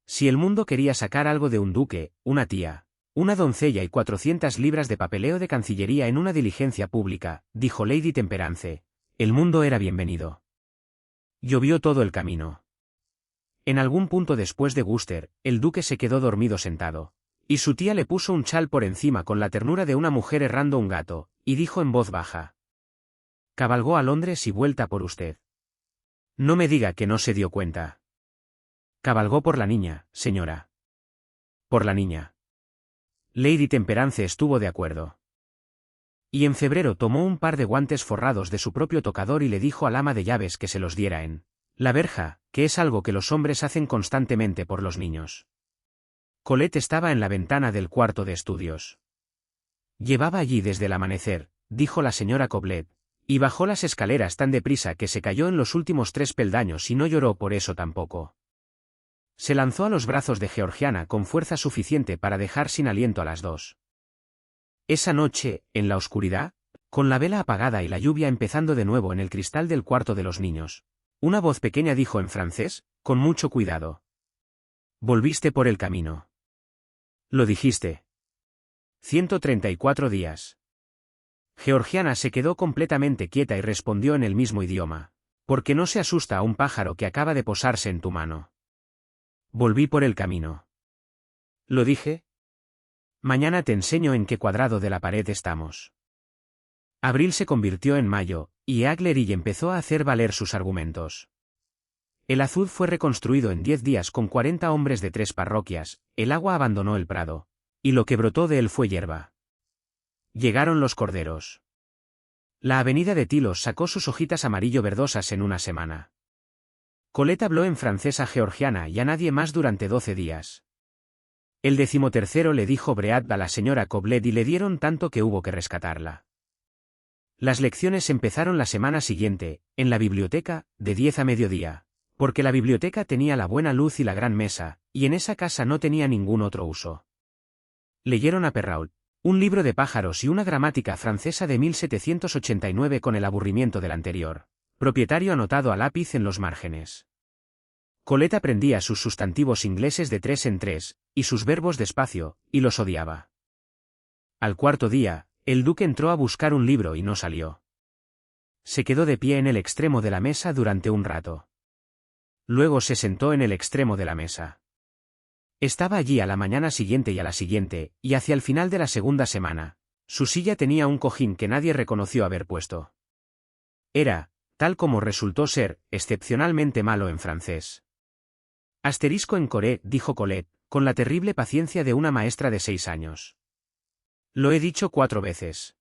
Si el mundo quería sacar algo de un duque, una tía, una doncella y 400 libras de papeleo de cancillería en una diligencia pública, dijo Lady Temperance, el mundo era bienvenido. Llovió todo el camino. En algún punto después de Worcester, el duque se quedó dormido sentado, y su tía le puso un chal por encima con la ternura de una mujer errando un gato, y dijo en voz baja. Cabalgó a Londres y vuelta por usted. No me diga que no se dio cuenta. Cabalgó por la niña, señora. Por la niña. Lady Temperance estuvo de acuerdo. Y en febrero tomó un par de guantes forrados de su propio tocador y le dijo al ama de llaves que se los diera en la verja, que es algo que los hombres hacen constantemente por los niños. Colette estaba en la ventana del cuarto de estudios. Llevaba allí desde el amanecer, dijo la señora Coblet, y bajó las escaleras tan deprisa que se cayó en los últimos 3 peldaños y no lloró por eso tampoco. Se lanzó a los brazos de Georgiana con fuerza suficiente para dejar sin aliento a las 2. Esa noche, en la oscuridad, con la vela apagada y la lluvia empezando de nuevo en el cristal del cuarto de los niños, una voz pequeña dijo en francés, con mucho cuidado. Volviste por el camino. Lo dijiste. 134 días. Georgiana se quedó completamente quieta y respondió en el mismo idioma. ¿Por qué no se asusta a un pájaro que acaba de posarse en tu mano? Volví por el camino. ¿Lo dije? Mañana te enseño en qué cuadrado de la pared estamos. Abril se convirtió en mayo, y Aglery empezó a hacer valer sus argumentos. El azud fue reconstruido en 10 días con 40 hombres de 3 parroquias, el agua abandonó el prado, y lo que brotó de él fue hierba. Llegaron los corderos. La avenida de Tilos sacó sus hojitas amarillo-verdosas en una semana. Colette habló en francés a Georgiana y a nadie más durante 12 días. El 13º le dijo Breat a la señora Coblet y le dieron tanto que hubo que rescatarla. Las lecciones empezaron la semana siguiente, en la biblioteca, de 10 a mediodía, porque la biblioteca tenía la buena luz y la gran mesa, y en esa casa no tenía ningún otro uso. Leyeron a Perrault, un libro de pájaros y una gramática francesa de 1789 con el aburrimiento del anterior, propietario anotado a lápiz en los márgenes. Colette aprendía sus sustantivos ingleses de 3 en 3, y sus verbos despacio, y los odiaba. Al cuarto día, el duque entró a buscar un libro y no salió. Se quedó de pie en el extremo de la mesa durante un rato. Luego se sentó en el extremo de la mesa. Estaba allí a la mañana siguiente y a la siguiente, y hacia el final de la segunda semana. Su silla tenía un cojín que nadie reconoció haber puesto. Era, tal como resultó ser, excepcionalmente malo en francés. Asterisco en coré, dijo Colette, con la terrible paciencia de una maestra de 6 años. Lo he dicho 4 veces.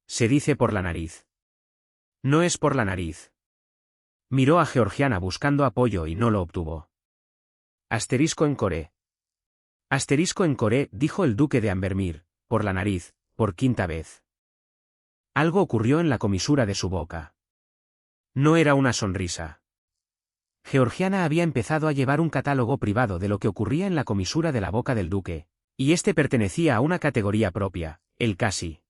Se dice por la nariz. No es por la nariz. Miró a Georgiana buscando apoyo y no lo obtuvo. Asterisco en coré. Asterisco en coré, dijo el duque de Ambermere, por la nariz, por 5ª vez. Algo ocurrió en la comisura de su boca. No era una sonrisa. Georgiana había empezado a llevar un catálogo privado de lo que ocurría en la comisura de la boca del duque, y este pertenecía a una categoría propia, el casi.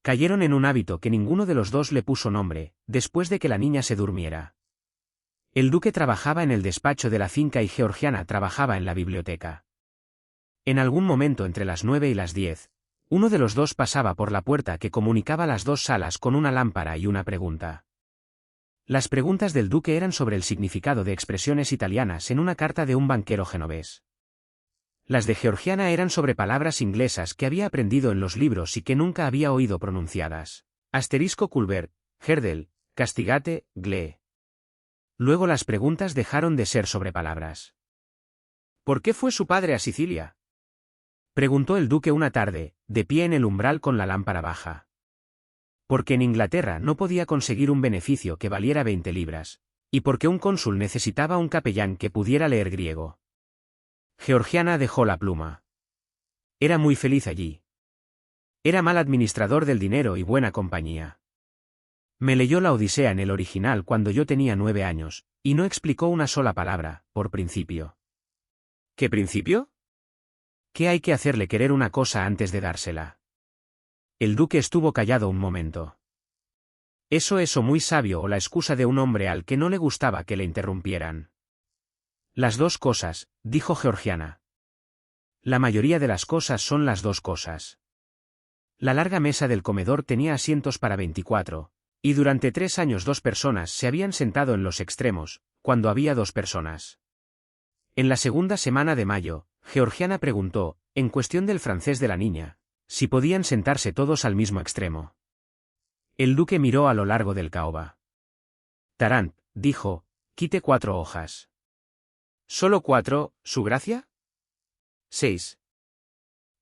Cayeron en un hábito que ninguno de los dos le puso nombre, después de que la niña se durmiera. El duque trabajaba en el despacho de la finca y Georgiana trabajaba en la biblioteca. En algún momento entre las 9 y las 10, uno de los dos pasaba por la puerta que comunicaba las dos salas con una lámpara y una pregunta. Las preguntas del duque eran sobre el significado de expresiones italianas en una carta de un banquero genovés. Las de Georgiana eran sobre palabras inglesas que había aprendido en los libros y que nunca había oído pronunciadas. Asterisco Culbert, Herdel, Castigate, Gle. Luego las preguntas dejaron de ser sobre palabras. ¿Por qué fue su padre a Sicilia?, preguntó el duque una tarde, de pie en el umbral con la lámpara baja. Porque en Inglaterra no podía conseguir un beneficio que valiera 20 libras, y porque un cónsul necesitaba un capellán que pudiera leer griego. Georgiana dejó la pluma. Era muy feliz allí. Era mal administrador del dinero y buena compañía. Me leyó la Odisea en el original cuando yo tenía 9 años, y no explicó una sola palabra, por principio. ¿Qué principio? ¿Qué hay que hacerle querer una cosa antes de dársela? El duque estuvo callado un momento. Eso es o muy sabio o la excusa de un hombre al que no le gustaba que le interrumpieran. Las dos cosas, dijo Georgiana. La mayoría de las cosas son las dos cosas. La larga mesa del comedor tenía asientos para 24, y durante 3 años 2 personas se habían sentado en los extremos, cuando había 2 personas. En la segunda semana de mayo, Georgiana preguntó, en cuestión del francés de la niña, si podían sentarse todos al mismo extremo. El duque miró a lo largo del caoba. Tarant, dijo, quite 4 hojas. ¿Solo 4, su gracia? 6.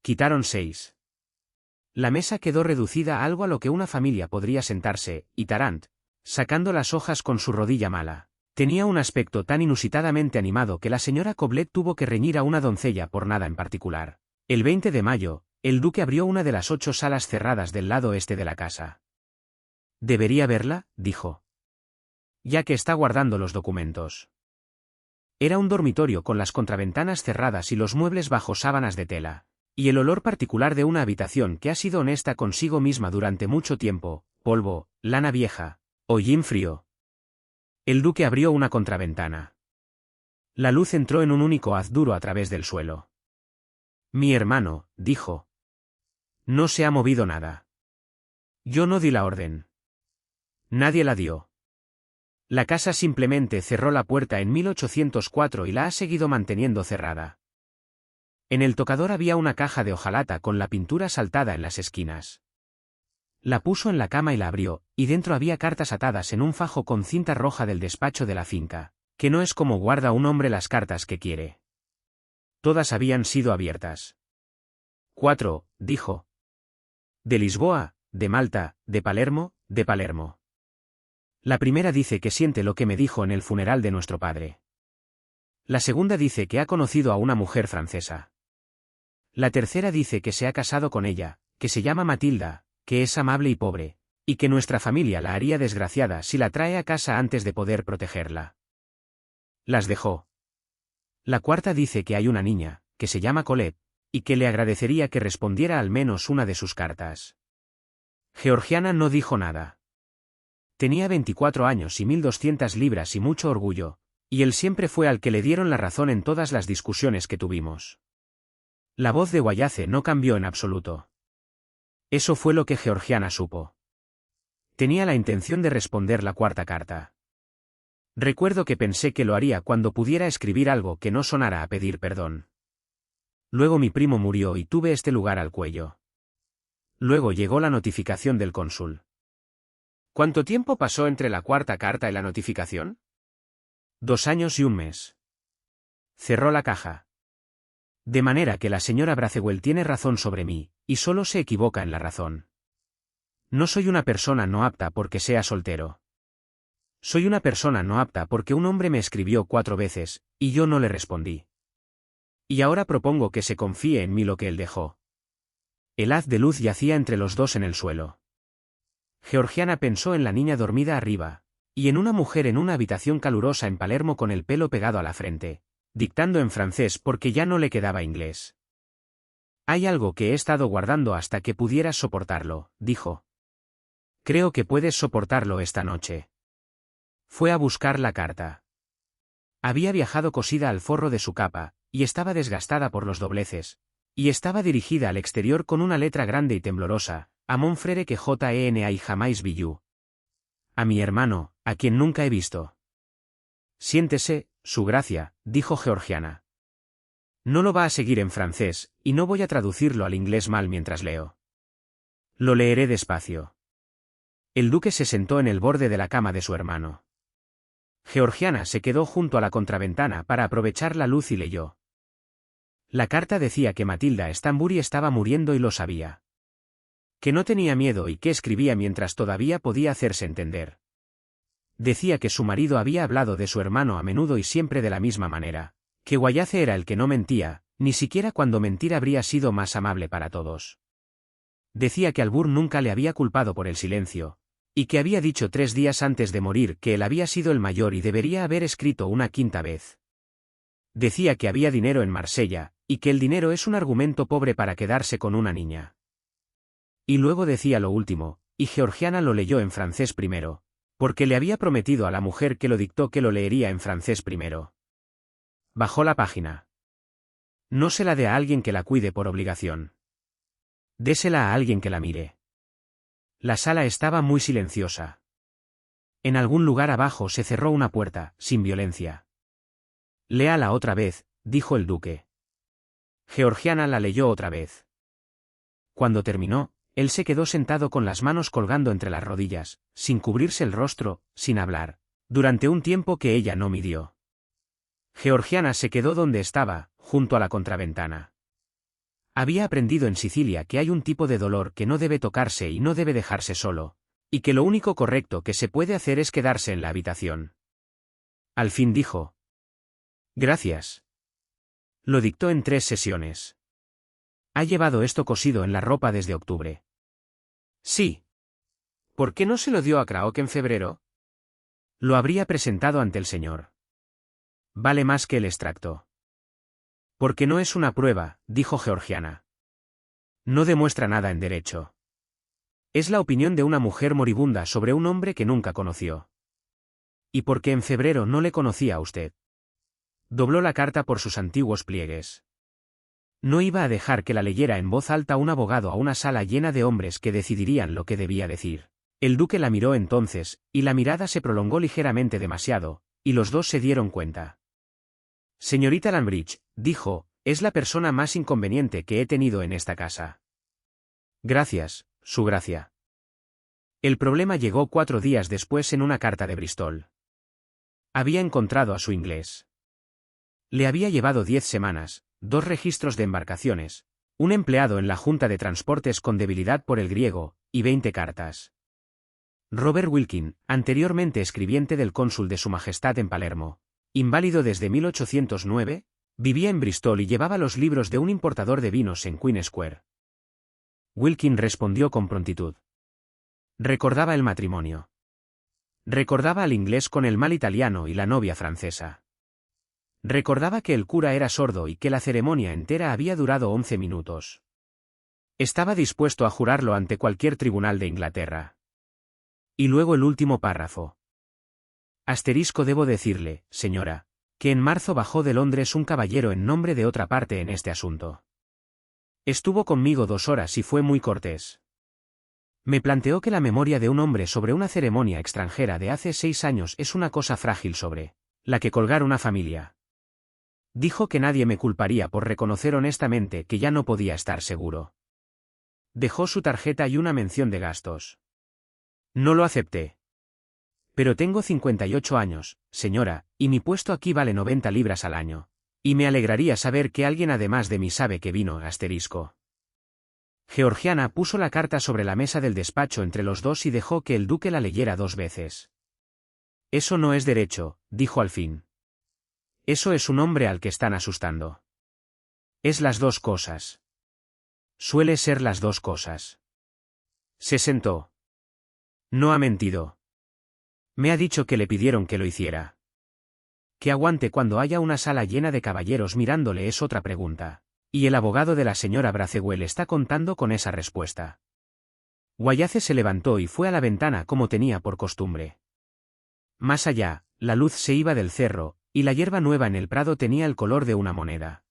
Quitaron 6. La mesa quedó reducida a algo a lo que una familia podría sentarse, y Tarant, sacando las hojas con su rodilla mala, tenía un aspecto tan inusitadamente animado que la señora Coblet tuvo que reñir a una doncella por nada en particular. El 20 de mayo, el duque abrió una de las 8 salas cerradas del lado este de la casa. «¿Debería verla?», dijo. «Ya que está guardando los documentos». Era un dormitorio con las contraventanas cerradas y los muebles bajo sábanas de tela, y el olor particular de una habitación que ha sido honesta consigo misma durante mucho tiempo, polvo, lana vieja, hollín frío. El duque abrió una contraventana. La luz entró en un único haz duro a través del suelo. «Mi hermano», dijo. «No se ha movido nada. Yo no di la orden. Nadie la dio. La casa simplemente cerró la puerta en 1804 y la ha seguido manteniendo cerrada». En el tocador había una caja de hojalata con la pintura saltada en las esquinas. La puso en la cama y la abrió, y dentro había cartas atadas en un fajo con cinta roja del despacho de la finca, que no es como guarda un hombre las cartas que quiere. Todas habían sido abiertas. 4, dijo. De Lisboa, de Malta, de Palermo, de Palermo. La primera dice que siente lo que me dijo en el funeral de nuestro padre. La segunda dice que ha conocido a una mujer francesa. La tercera dice que se ha casado con ella, que se llama Matilda, que es amable y pobre, y que nuestra familia la haría desgraciada si la trae a casa antes de poder protegerla. Las dejó. La cuarta dice que hay una niña, que se llama Colette, y que le agradecería que respondiera al menos una de sus cartas. Georgiana no dijo nada. Tenía 24 años y 1.200 libras y mucho orgullo, y él siempre fue al que le dieron la razón en todas las discusiones que tuvimos. La voz de Wallace no cambió en absoluto. Eso fue lo que Georgiana supo. Tenía la intención de responder la cuarta carta. Recuerdo que pensé que lo haría cuando pudiera escribir algo que no sonara a pedir perdón. Luego mi primo murió y tuve este lugar al cuello. Luego llegó la notificación del cónsul. ¿Cuánto tiempo pasó entre la cuarta carta y la notificación? 2 años y 1 mes. Cerró la caja. De manera que la señora Bracewell tiene razón sobre mí, y solo se equivoca en la razón. No soy una persona no apta porque sea soltero. Soy una persona no apta porque un hombre me escribió 4 veces, y yo no le respondí. Y ahora propongo que se confíe en mí lo que él dejó. El haz de luz yacía entre los dos en el suelo. Georgiana pensó en la niña dormida arriba, y en una mujer en una habitación calurosa en Palermo con el pelo pegado a la frente, dictando en francés porque ya no le quedaba inglés. Hay algo que he estado guardando hasta que pudieras soportarlo, dijo. Creo que puedes soportarlo esta noche. Fue a buscar la carta. Había viajado cosida al forro de su capa, y estaba desgastada por los dobleces, y estaba dirigida al exterior con una letra grande y temblorosa, a mon frère que J.E.N.A. y jamais vu. A mi hermano, a quien nunca he visto. Siéntese, su gracia, dijo Georgiana. No lo va a seguir en francés, y no voy a traducirlo al inglés mal mientras leo. Lo leeré despacio. El duque se sentó en el borde de la cama de su hermano. Georgiana se quedó junto a la contraventana para aprovechar la luz y leyó. La carta decía que Matilda Stanbury estaba muriendo y lo sabía. Que no tenía miedo y que escribía mientras todavía podía hacerse entender. Decía que su marido había hablado de su hermano a menudo y siempre de la misma manera, que Wallace era el que no mentía, ni siquiera cuando mentir habría sido más amable para todos. Decía que Albur nunca le había culpado por el silencio, y que había dicho 3 días antes de morir que él había sido el mayor y debería haber escrito una 5ª vez. Decía que había dinero en Marsella, y que el dinero es un argumento pobre para quedarse con una niña. Y luego decía lo último, y Georgiana lo leyó en francés primero, porque le había prometido a la mujer que lo dictó que lo leería en francés primero. Bajó la página. No se la dé a alguien que la cuide por obligación. Désela a alguien que la mire. La sala estaba muy silenciosa. En algún lugar abajo se cerró una puerta, sin violencia. Léala otra vez, dijo el duque. Georgiana la leyó otra vez. Cuando terminó, él se quedó sentado con las manos colgando entre las rodillas, sin cubrirse el rostro, sin hablar, durante un tiempo que ella no midió. Georgiana se quedó donde estaba, junto a la contraventana. Había aprendido en Sicilia que hay un tipo de dolor que no debe tocarse y no debe dejarse solo, y que lo único correcto que se puede hacer es quedarse en la habitación. Al fin dijo. Gracias. Lo dictó en 3 sesiones. Ha llevado esto cosido en la ropa desde octubre. Sí. ¿Por qué no se lo dio a Craok en febrero? Lo habría presentado ante el señor. Vale más que el extracto. Porque no es una prueba, dijo Georgiana. No demuestra nada en derecho. Es la opinión de una mujer moribunda sobre un hombre que nunca conoció. Y porque en febrero no le conocía a usted. Dobló la carta por sus antiguos pliegues. No iba a dejar que la leyera en voz alta un abogado a una sala llena de hombres que decidirían lo que debía decir. El duque la miró entonces, y la mirada se prolongó ligeramente demasiado, y los dos se dieron cuenta. Señorita Lambridge, dijo, es la persona más inconveniente que he tenido en esta casa. Gracias, su gracia. El problema llegó 4 días después en una carta de Bristol. Había encontrado a su inglés. Le había llevado 10 semanas, 2 registros de embarcaciones, un empleado en la Junta de Transportes con debilidad por el griego, y 20 cartas. Robert Wilkin, anteriormente escribiente del cónsul de Su Majestad en Palermo, inválido desde 1809, vivía en Bristol y llevaba los libros de un importador de vinos en Queen Square. Wilkin respondió con prontitud. Recordaba el matrimonio. Recordaba al inglés con el mal italiano y la novia francesa. Recordaba que el cura era sordo y que la ceremonia entera había durado 11 minutos. Estaba dispuesto a jurarlo ante cualquier tribunal de Inglaterra. Y luego el último párrafo. Debo decirle, señora, que en marzo bajó de Londres un caballero en nombre de otra parte en este asunto. Estuvo conmigo 2 horas y fue muy cortés. Me planteó que la memoria de un hombre sobre una ceremonia extranjera de hace 6 años es una cosa frágil sobre la que colgar una familia. Dijo que nadie me culparía por reconocer honestamente que ya no podía estar seguro. Dejó su tarjeta y una mención de gastos. No lo acepté. Pero tengo 58 años, señora, y mi puesto aquí vale 90 libras al año. Y me alegraría saber que alguien además de mí sabe que vino. Georgiana puso la carta sobre la mesa del despacho entre los dos y dejó que el duque la leyera 2 veces. Eso no es derecho, dijo al fin. Eso es un hombre al que están asustando. Es las 2 cosas. Suele ser las 2 cosas. Se sentó. No ha mentido. Me ha dicho que le pidieron que lo hiciera. Que aguante cuando haya una sala llena de caballeros mirándole es otra pregunta. Y el abogado de la señora Bracewell está contando con esa respuesta. Wallace se levantó y fue a la ventana como tenía por costumbre. Más allá, la luz se iba del cerro, y la hierba nueva en el prado tenía el color de una moneda.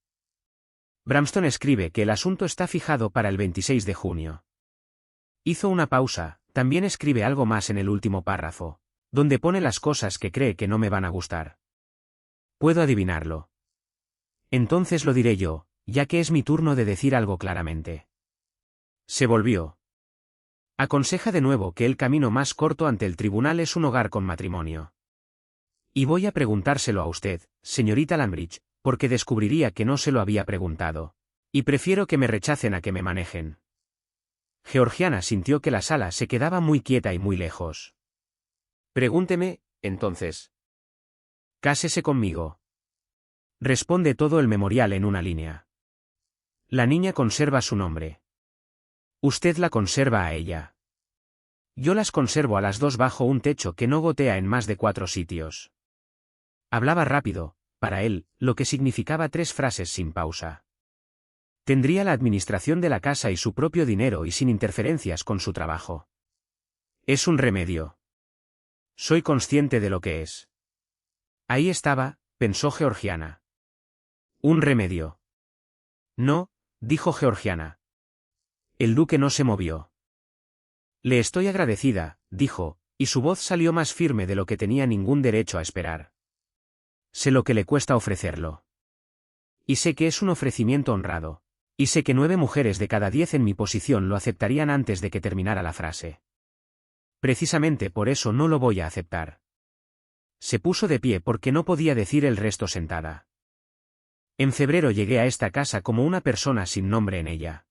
Bramston escribe que el asunto está fijado para el 26 de junio. Hizo una pausa, también escribe algo más en el último párrafo, donde pone las cosas que cree que no me van a gustar. Puedo adivinarlo. Entonces lo diré yo, ya que es mi turno de decir algo claramente. Se volvió. Aconseja de nuevo que el camino más corto ante el tribunal es un hogar con matrimonio. Y voy a preguntárselo a usted, señorita Lambridge, porque descubriría que no se lo había preguntado. Y prefiero que me rechacen a que me manejen. Georgiana sintió que la sala se quedaba muy quieta y muy lejos. Pregúnteme, entonces. Cásese conmigo. Responde todo el memorial en una línea. La niña conserva su nombre. Usted la conserva a ella. Yo las conservo a las 2 bajo un techo que no gotea en más de 4 sitios. Hablaba rápido, para él, lo que significaba 3 frases sin pausa. Tendría la administración de la casa y su propio dinero y sin interferencias con su trabajo. Es un remedio. Soy consciente de lo que es. Ahí estaba, pensó Georgiana. Un remedio. No, dijo Georgiana. El duque no se movió. Le estoy agradecida, dijo, y su voz salió más firme de lo que tenía ningún derecho a esperar. Sé lo que le cuesta ofrecerlo. Y sé que es un ofrecimiento honrado. Y sé que 9 mujeres de cada 10 en mi posición lo aceptarían antes de que terminara la frase. Precisamente por eso no lo voy a aceptar. Se puso de pie porque no podía decir el resto sentada. En febrero llegué a esta casa como una persona sin nombre en ella.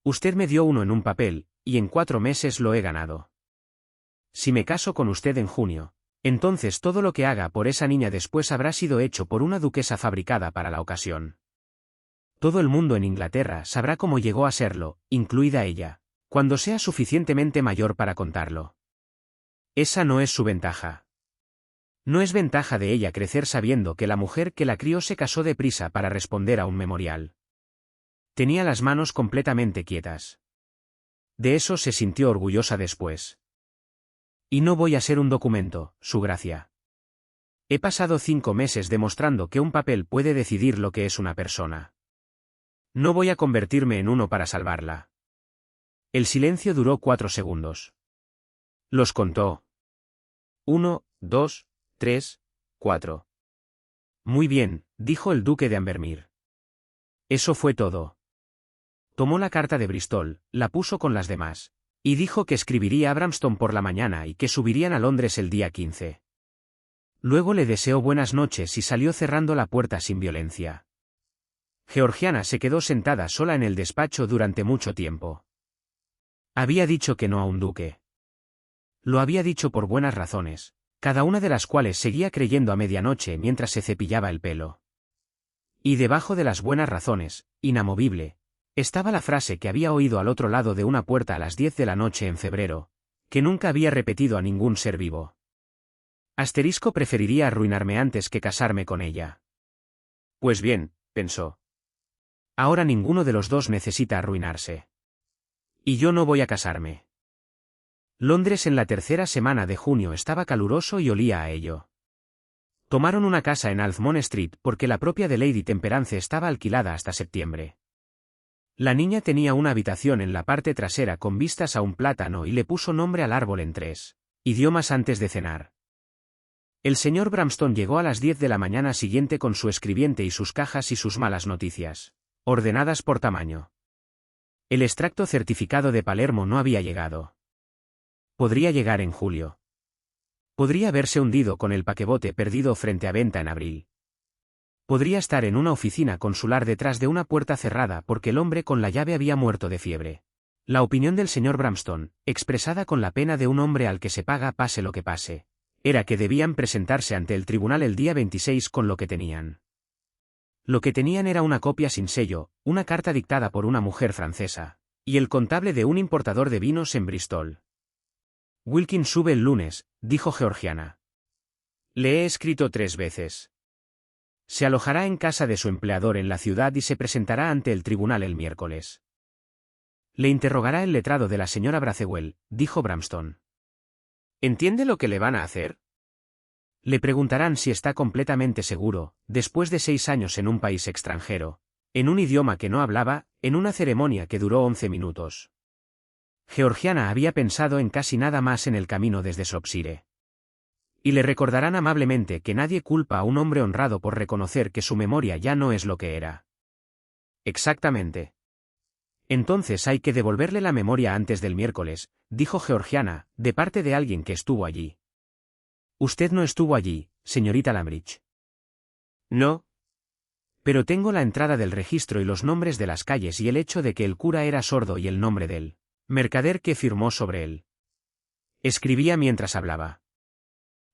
Usted me dio uno en un papel, y en 4 meses lo he ganado. Si me caso con usted en junio, entonces todo lo que haga por esa niña después habrá sido hecho por una duquesa fabricada para la ocasión. Todo el mundo en Inglaterra sabrá cómo llegó a serlo, incluida ella, cuando sea suficientemente mayor para contarlo. Esa no es su ventaja. No es ventaja de ella crecer sabiendo que la mujer que la crió se casó deprisa para responder a un memorial. Tenía las manos completamente quietas. De eso se sintió orgullosa después. Y no voy a ser un documento, su gracia. He pasado 5 meses demostrando que un papel puede decidir lo que es una persona. No voy a convertirme en uno para salvarla. El silencio duró 4 segundos. Los contó. 1, 2, 3, 4. Muy bien, dijo el duque de Ambermere. Eso fue todo. Tomó la carta de Bristol, la puso con las demás, y dijo que escribiría a Bramston por la mañana y que subirían a Londres el día 15. Luego le deseó buenas noches y salió cerrando la puerta sin violencia. Georgiana se quedó sentada sola en el despacho durante mucho tiempo. Había dicho que no a un duque. Lo había dicho por buenas razones, cada una de las cuales seguía creyendo a medianoche mientras se cepillaba el pelo. Y debajo de las buenas razones, inamovible, estaba la frase que había oído al otro lado de una puerta a las 10 de la noche en febrero, que nunca había repetido a ningún ser vivo. Preferiría arruinarme antes que casarme con ella. Pues bien, pensó. Ahora ninguno de los dos necesita arruinarse. Y yo no voy a casarme. Londres en la tercera semana de junio estaba caluroso y olía a ello. Tomaron una casa en Althmont Street porque la propia de Lady Temperance estaba alquilada hasta septiembre. La niña tenía una habitación en la parte trasera con vistas a un plátano y le puso nombre al árbol en 3 idiomas antes de cenar. El señor Bramston llegó a las 10 de la mañana siguiente con su escribiente y sus cajas y sus malas noticias, ordenadas por tamaño. El extracto certificado de Palermo no había llegado. Podría llegar en julio. Podría haberse hundido con el paquebote perdido frente a venta en abril. Podría estar en una oficina consular detrás de una puerta cerrada porque el hombre con la llave había muerto de fiebre. La opinión del señor Bramston, expresada con la pena de un hombre al que se paga pase lo que pase, era que debían presentarse ante el tribunal el día 26 con lo que tenían. Lo que tenían era una copia sin sello, una carta dictada por una mujer francesa, y el contable de un importador de vinos en Bristol. Wilkins sube el lunes, dijo Georgiana. Le he escrito 3 veces. Se alojará en casa de su empleador en la ciudad y se presentará ante el tribunal el miércoles. Le interrogará el letrado de la señora Bracewell, dijo Bramston. ¿Entiende lo que le van a hacer? Le preguntarán si está completamente seguro, después de 6 años en un país extranjero, en un idioma que no hablaba, en una ceremonia que duró 11 minutos. Georgiana había pensado en casi nada más en el camino desde Shropshire. Y le recordarán amablemente que nadie culpa a un hombre honrado por reconocer que su memoria ya no es lo que era. Exactamente. Entonces hay que devolverle la memoria antes del miércoles, dijo Georgiana, de parte de alguien que estuvo allí. Usted no estuvo allí, señorita Lambridge. No. Pero tengo la entrada del registro y los nombres de las calles y el hecho de que el cura era sordo y el nombre del mercader que firmó sobre él. Escribía mientras hablaba.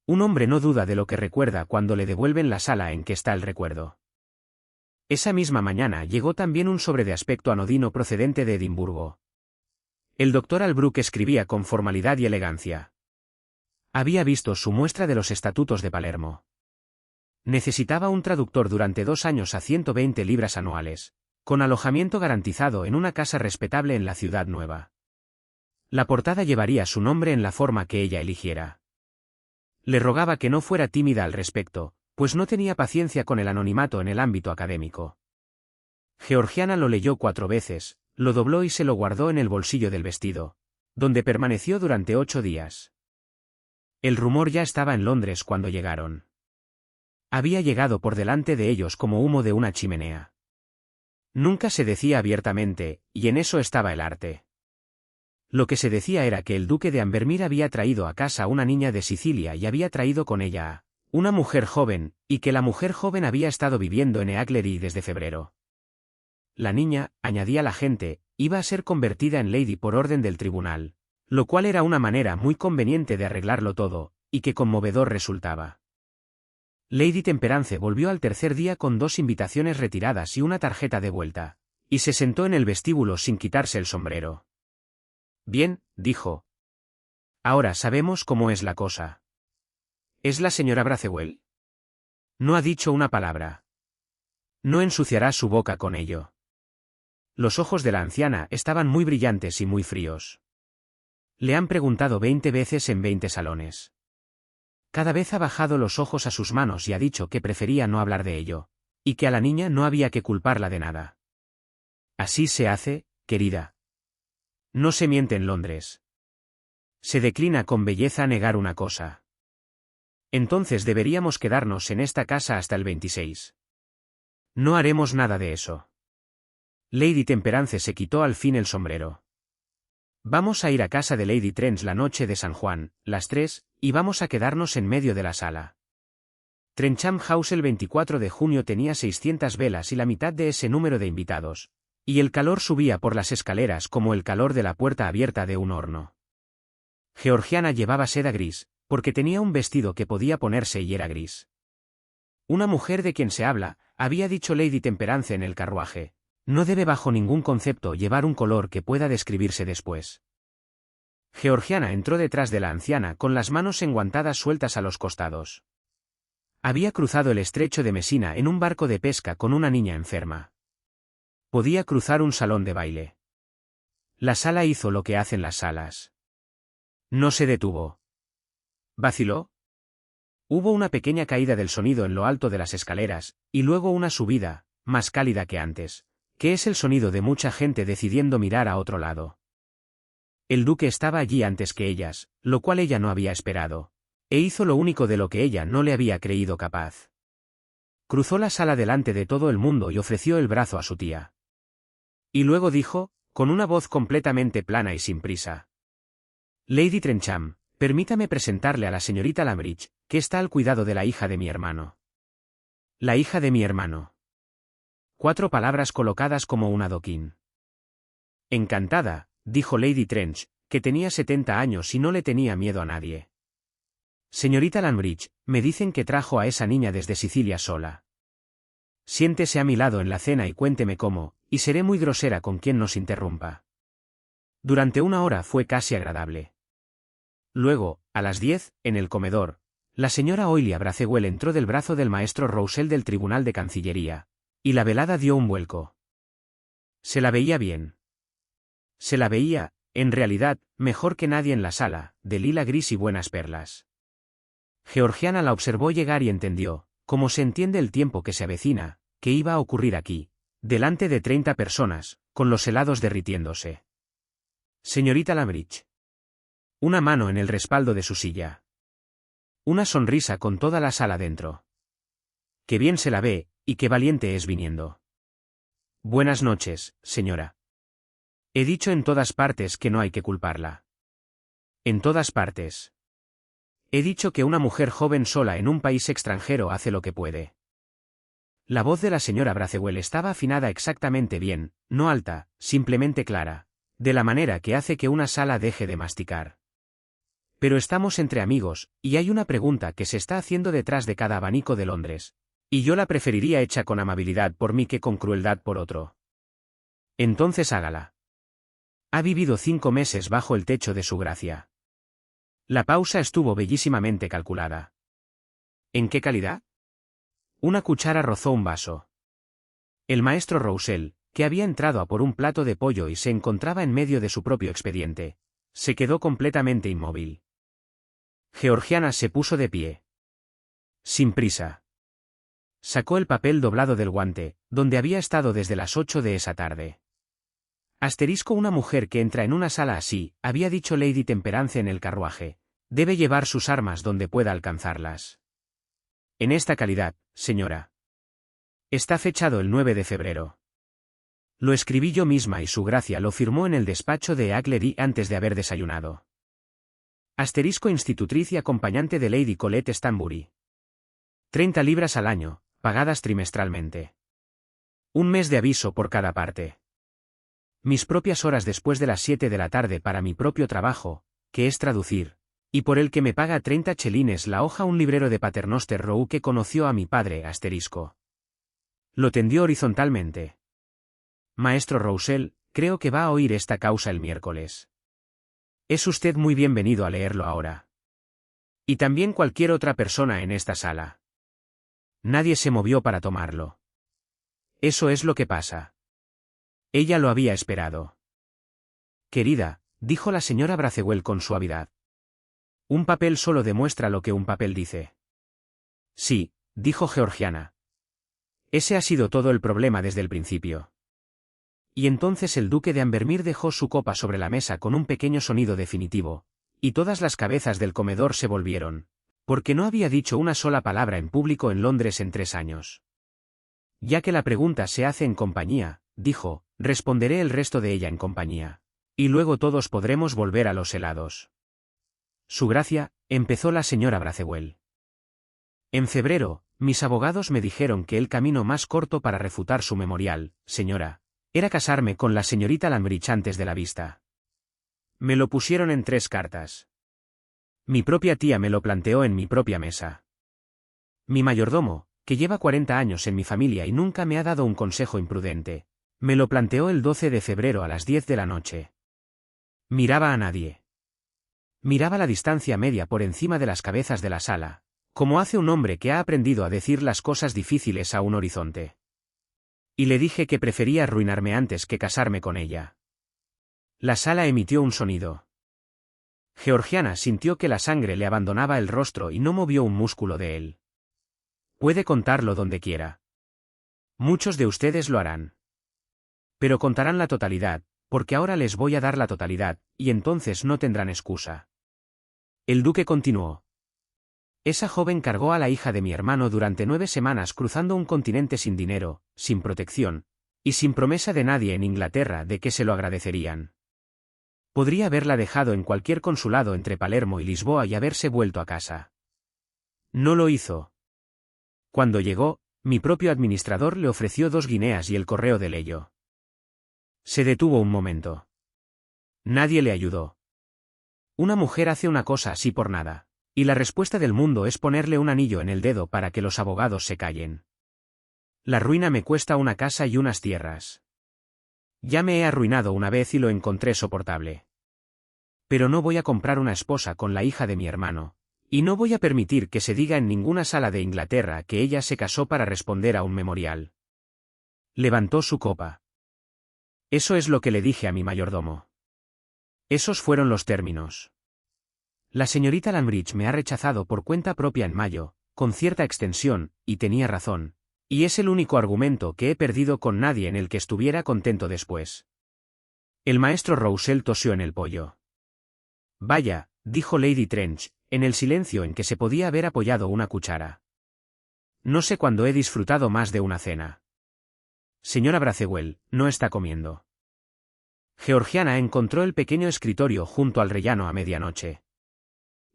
Un hombre no duda de lo que recuerda cuando le devuelven la sala en que está el recuerdo. Esa misma mañana llegó también un sobre de aspecto anodino procedente de Edimburgo. El doctor Albrook escribía con formalidad y elegancia. Había visto su muestra de los estatutos de Palermo. Necesitaba un traductor durante 2 años a 120 libras anuales, con alojamiento garantizado en una casa respetable en la ciudad nueva. La portada llevaría su nombre en la forma que ella eligiera. Le rogaba que no fuera tímida al respecto, pues no tenía paciencia con el anonimato en el ámbito académico. Georgiana lo leyó 4 veces, lo dobló y se lo guardó en el bolsillo del vestido, donde permaneció durante 8 días. El rumor ya estaba en Londres cuando llegaron. Había llegado por delante de ellos como humo de una chimenea. Nunca se decía abiertamente, y en eso estaba el arte. Lo que se decía era que el duque de Ambermere había traído a casa a una niña de Sicilia y había traído con ella a una mujer joven, y que la mujer joven había estado viviendo en Eaglery desde febrero. La niña, añadía la gente, iba a ser convertida en lady por orden del tribunal, lo cual era una manera muy conveniente de arreglarlo todo, y que conmovedor resultaba. Lady Temperance volvió al tercer día con 2 invitaciones retiradas y una tarjeta de vuelta, y se sentó en el vestíbulo sin quitarse el sombrero. Bien, dijo. Ahora sabemos cómo es la cosa. ¿Es la señora Bracewell? No ha dicho una palabra. No ensuciará su boca con ello. Los ojos de la anciana estaban muy brillantes y muy fríos. Le han preguntado 20 veces en 20 salones. Cada vez ha bajado los ojos a sus manos y ha dicho que prefería no hablar de ello, y que a la niña no había que culparla de nada. Así se hace, querida. No se miente en Londres. Se declina con belleza negar una cosa. Entonces deberíamos quedarnos en esta casa hasta el 26. No haremos nada de eso. Lady Temperance se quitó al fin el sombrero. Vamos a ir a casa de Lady Trent la noche de San Juan, las 3, y vamos a quedarnos en medio de la sala. Trencham House el 24 de junio tenía 600 velas y la mitad de ese número de invitados, y el calor subía por las escaleras como el calor de la puerta abierta de un horno. Georgiana llevaba seda gris, porque tenía un vestido que podía ponerse y era gris. Una mujer de quien se habla, había dicho Lady Temperance en el carruaje, no debe bajo ningún concepto llevar un color que pueda describirse después. Georgiana entró detrás de la anciana con las manos enguantadas sueltas a los costados. Había cruzado el estrecho de Messina en un barco de pesca con una niña enferma. Podía cruzar un salón de baile. La sala hizo lo que hacen las salas. No se detuvo. ¿Vaciló? Hubo una pequeña caída del sonido en lo alto de las escaleras, y luego una subida, más cálida que antes, que es el sonido de mucha gente decidiendo mirar a otro lado. El duque estaba allí antes que ellas, lo cual ella no había esperado, e hizo lo único de lo que ella no le había creído capaz. Cruzó la sala delante de todo el mundo y ofreció el brazo a su tía. Y luego dijo, con una voz completamente plana y sin prisa: Lady Trencham, permítame presentarle a la señorita Lambridge, que está al cuidado de la hija de mi hermano. La hija de mi hermano. 4 palabras colocadas como un adoquín. Encantada, dijo Lady Trench, que tenía 70 años y no le tenía miedo a nadie. Señorita Lambridge, me dicen que trajo a esa niña desde Sicilia sola. Siéntese a mi lado en la cena y cuénteme cómo, y seré muy grosera con quien nos interrumpa. Durante 1 hora fue casi agradable. Luego, a las 10, en el comedor, la señora Oilia Bracewell entró del brazo del maestro Roussel del Tribunal de Cancillería, y la velada dio un vuelco. Se la veía bien. Se la veía, en realidad, mejor que nadie en la sala, de lila gris y buenas perlas. Georgiana la observó llegar y entendió, como se entiende el tiempo que se avecina, que iba a ocurrir aquí, delante de 30 personas, con los helados derritiéndose. Señorita Lambridge. Una mano en el respaldo de su silla. Una sonrisa con toda la sala dentro. Qué bien se la ve, y qué valiente es viniendo. Buenas noches, señora. He dicho en todas partes que no hay que culparla. En todas partes. He dicho que una mujer joven sola en un país extranjero hace lo que puede. La voz de la señora Bracewell estaba afinada exactamente bien, no alta, simplemente clara, de la manera que hace que una sala deje de masticar. Pero estamos entre amigos, y hay una pregunta que se está haciendo detrás de cada abanico de Londres, y yo la preferiría hecha con amabilidad por mí que con crueldad por otro. Entonces hágala. Ha vivido 5 meses bajo el techo de su gracia. La pausa estuvo bellísimamente calculada. ¿En qué calidad? Una cuchara rozó un vaso. El maestro Roussel, que había entrado a por un plato de pollo y se encontraba en medio de su propio expediente, se quedó completamente inmóvil. Georgiana se puso de pie. Sin prisa. Sacó el papel doblado del guante, donde había estado desde las 8 de esa tarde. Una mujer que entra en una sala así, había dicho Lady Temperance en el carruaje, debe llevar sus armas donde pueda alcanzarlas. En esta calidad, señora. Está fechado el 9 de febrero. Lo escribí yo misma y su gracia lo firmó en el despacho de Aglery antes de haber desayunado. Institutriz y acompañante de Lady Colette Stanbury. 30 libras al año, pagadas trimestralmente. 1 mes de aviso por cada parte. Mis propias horas después de las 7 de la tarde para mi propio trabajo, que es traducir, y por el que me paga 30 chelines la hoja un librero de Paternoster Row que conoció a mi padre ***. Lo tendió horizontalmente. Maestro Roussel, creo que va a oír esta causa el miércoles. Es usted muy bienvenido a leerlo ahora. Y también cualquier otra persona en esta sala. Nadie se movió para tomarlo. Eso es lo que pasa. Ella lo había esperado. Querida, dijo la señora Bracewell con suavidad. Un papel solo demuestra lo que un papel dice. Sí, dijo Georgiana. Ese ha sido todo el problema desde el principio. Y entonces el duque de Ambermere dejó su copa sobre la mesa con un pequeño sonido definitivo, y todas las cabezas del comedor se volvieron, porque no había dicho una sola palabra en público en Londres en 3 años. Ya que la pregunta se hace en compañía, dijo, responderé el resto de ella en compañía. Y luego todos podremos volver a los helados. Su gracia, empezó la señora Bracewell. En febrero, mis abogados me dijeron que el camino más corto para refutar su memorial, señora, era casarme con la señorita Lambridge antes de la vista. Me lo pusieron en 3 cartas. Mi propia tía me lo planteó en mi propia mesa. Mi mayordomo, que lleva 40 años en mi familia y nunca me ha dado un consejo imprudente, me lo planteó el 12 de febrero a las 10 de la noche. Miraba a nadie. Miraba la distancia media por encima de las cabezas de la sala, como hace un hombre que ha aprendido a decir las cosas difíciles a un horizonte. Y le dije que prefería arruinarme antes que casarme con ella. La sala emitió un sonido. Georgiana sintió que la sangre le abandonaba el rostro y no movió un músculo de él. Puede contarlo donde quiera. Muchos de ustedes lo harán. Pero contarán la totalidad, porque ahora les voy a dar la totalidad, y entonces no tendrán excusa. El duque continuó. Esa joven cargó a la hija de mi hermano durante 9 semanas cruzando un continente sin dinero, sin protección, y sin promesa de nadie en Inglaterra de que se lo agradecerían. Podría haberla dejado en cualquier consulado entre Palermo y Lisboa y haberse vuelto a casa. No lo hizo. Cuando llegó, mi propio administrador le ofreció 2 guineas y el correo de Leyo. Se detuvo un momento. Nadie le ayudó. Una mujer hace una cosa así por nada. Y la respuesta del mundo es ponerle un anillo en el dedo para que los abogados se callen. La ruina me cuesta una casa y unas tierras. Ya me he arruinado una vez y lo encontré soportable. Pero no voy a comprar una esposa con la hija de mi hermano, y no voy a permitir que se diga en ninguna sala de Inglaterra que ella se casó para responder a un memorial. Levantó su copa. Eso es lo que le dije a mi mayordomo. Esos fueron los términos. La señorita Lambridge me ha rechazado por cuenta propia en mayo, con cierta extensión, y tenía razón, y es el único argumento que he perdido con nadie en el que estuviera contento después. El maestro Roussel tosió en el pollo. Vaya, dijo Lady Trench, en el silencio en que se podía haber apoyado una cuchara. No sé cuándo he disfrutado más de una cena. Señora Bracewell, no está comiendo. Georgiana encontró el pequeño escritorio junto al rellano a medianoche.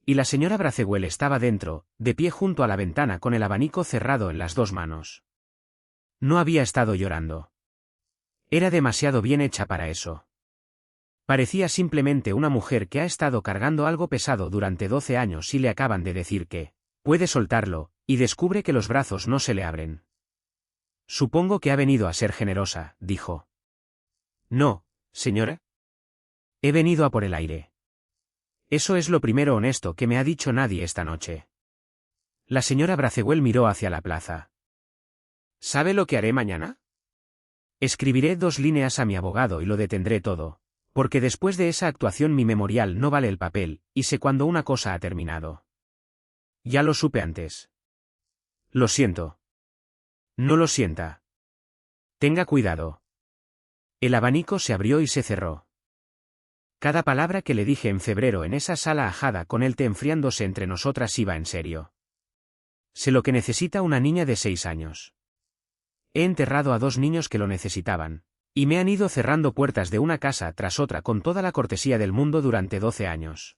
Y la señora Bracewell estaba dentro, de pie junto a la ventana con el abanico cerrado en las 2 manos. No había estado llorando. Era demasiado bien hecha para eso. Parecía simplemente una mujer que ha estado cargando algo pesado durante 12 años y le acaban de decir que puede soltarlo, y descubre que los brazos no se le abren. Supongo que ha venido a ser generosa, dijo. No, señora. He venido a por el aire. Eso es lo primero honesto que me ha dicho nadie esta noche. La señora Bracewell miró hacia la plaza. ¿Sabe lo que haré mañana? Escribiré 2 líneas a mi abogado y lo detendré todo, porque después de esa actuación mi memorial no vale el papel, y sé cuándo una cosa ha terminado. Ya lo supe antes. Lo siento. No lo sienta. Tenga cuidado. El abanico se abrió y se cerró. Cada palabra que le dije en febrero en esa sala ajada con el té enfriándose entre nosotras iba en serio. Sé lo que necesita una niña de 6 años. He enterrado a 2 niños que lo necesitaban, y me han ido cerrando puertas de una casa tras otra con toda la cortesía del mundo durante 12 años.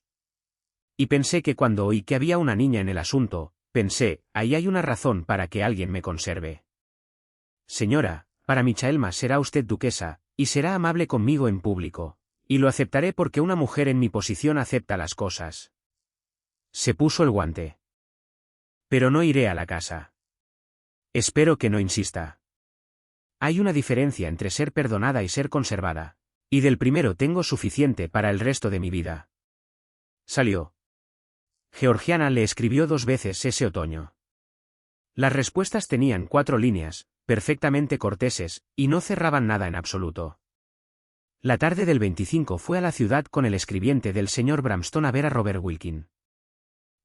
Y pensé que cuando oí que había una niña en el asunto, pensé, ahí hay una razón para que alguien me conserve. Señora, para Michaelma será usted duquesa, y será amable conmigo en público. Y lo aceptaré porque una mujer en mi posición acepta las cosas. Se puso el guante. Pero no iré a la casa. Espero que no insista. Hay una diferencia entre ser perdonada y ser conservada, y del primero tengo suficiente para el resto de mi vida. Salió. Georgiana le escribió 2 veces ese otoño. Las respuestas tenían 4 líneas, perfectamente corteses, y no cerraban nada en absoluto. La tarde del 25 fue a la ciudad con el escribiente del señor Bramston a ver a Robert Wilkin.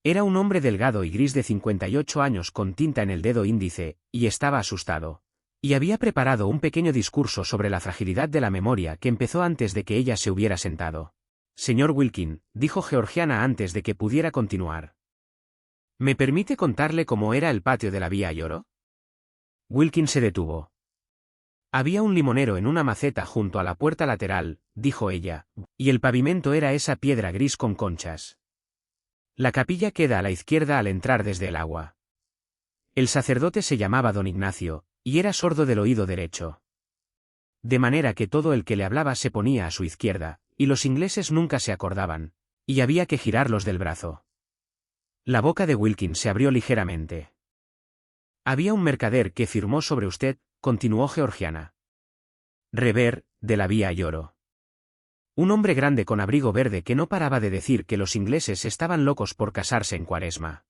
Era un hombre delgado y gris de 58 años con tinta en el dedo índice, y estaba asustado. Y había preparado un pequeño discurso sobre la fragilidad de la memoria que empezó antes de que ella se hubiera sentado. Señor Wilkin, dijo Georgiana antes de que pudiera continuar. ¿Me permite contarle cómo era el patio de la Vía Lloro? Wilkin se detuvo. Había un limonero en una maceta junto a la puerta lateral, dijo ella, y el pavimento era esa piedra gris con conchas. La capilla queda a la izquierda al entrar desde el agua. El sacerdote se llamaba don Ignacio, y era sordo del oído derecho. De manera que todo el que le hablaba se ponía a su izquierda, y los ingleses nunca se acordaban, y había que girarlos del brazo. La boca de Wilkin se abrió ligeramente. Había un mercader que firmó sobre usted, continuó Georgiana. Rever, de la Vía Lloro. Un hombre grande con abrigo verde que no paraba de decir que los ingleses estaban locos por casarse en Cuaresma.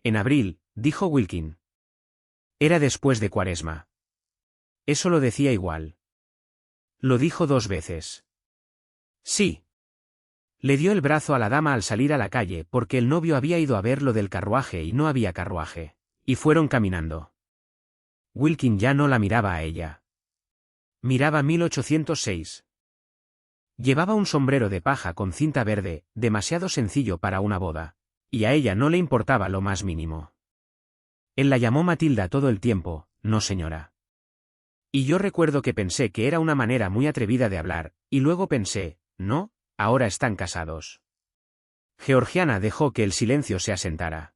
En abril, dijo Wilkin. Era después de Cuaresma. Eso lo decía igual. Lo dijo 2 veces. Sí. Le dio el brazo a la dama al salir a la calle porque el novio había ido a ver lo del carruaje y no había carruaje. Y fueron caminando. Wilkin ya no la miraba a ella. Miraba 1806. Llevaba un sombrero de paja con cinta verde, demasiado sencillo para una boda. Y a ella no le importaba lo más mínimo. Él la llamó Matilda todo el tiempo, no señora. Y yo recuerdo que pensé que era una manera muy atrevida de hablar, y luego pensé, no, ahora están casados. Georgiana dejó que el silencio se asentara.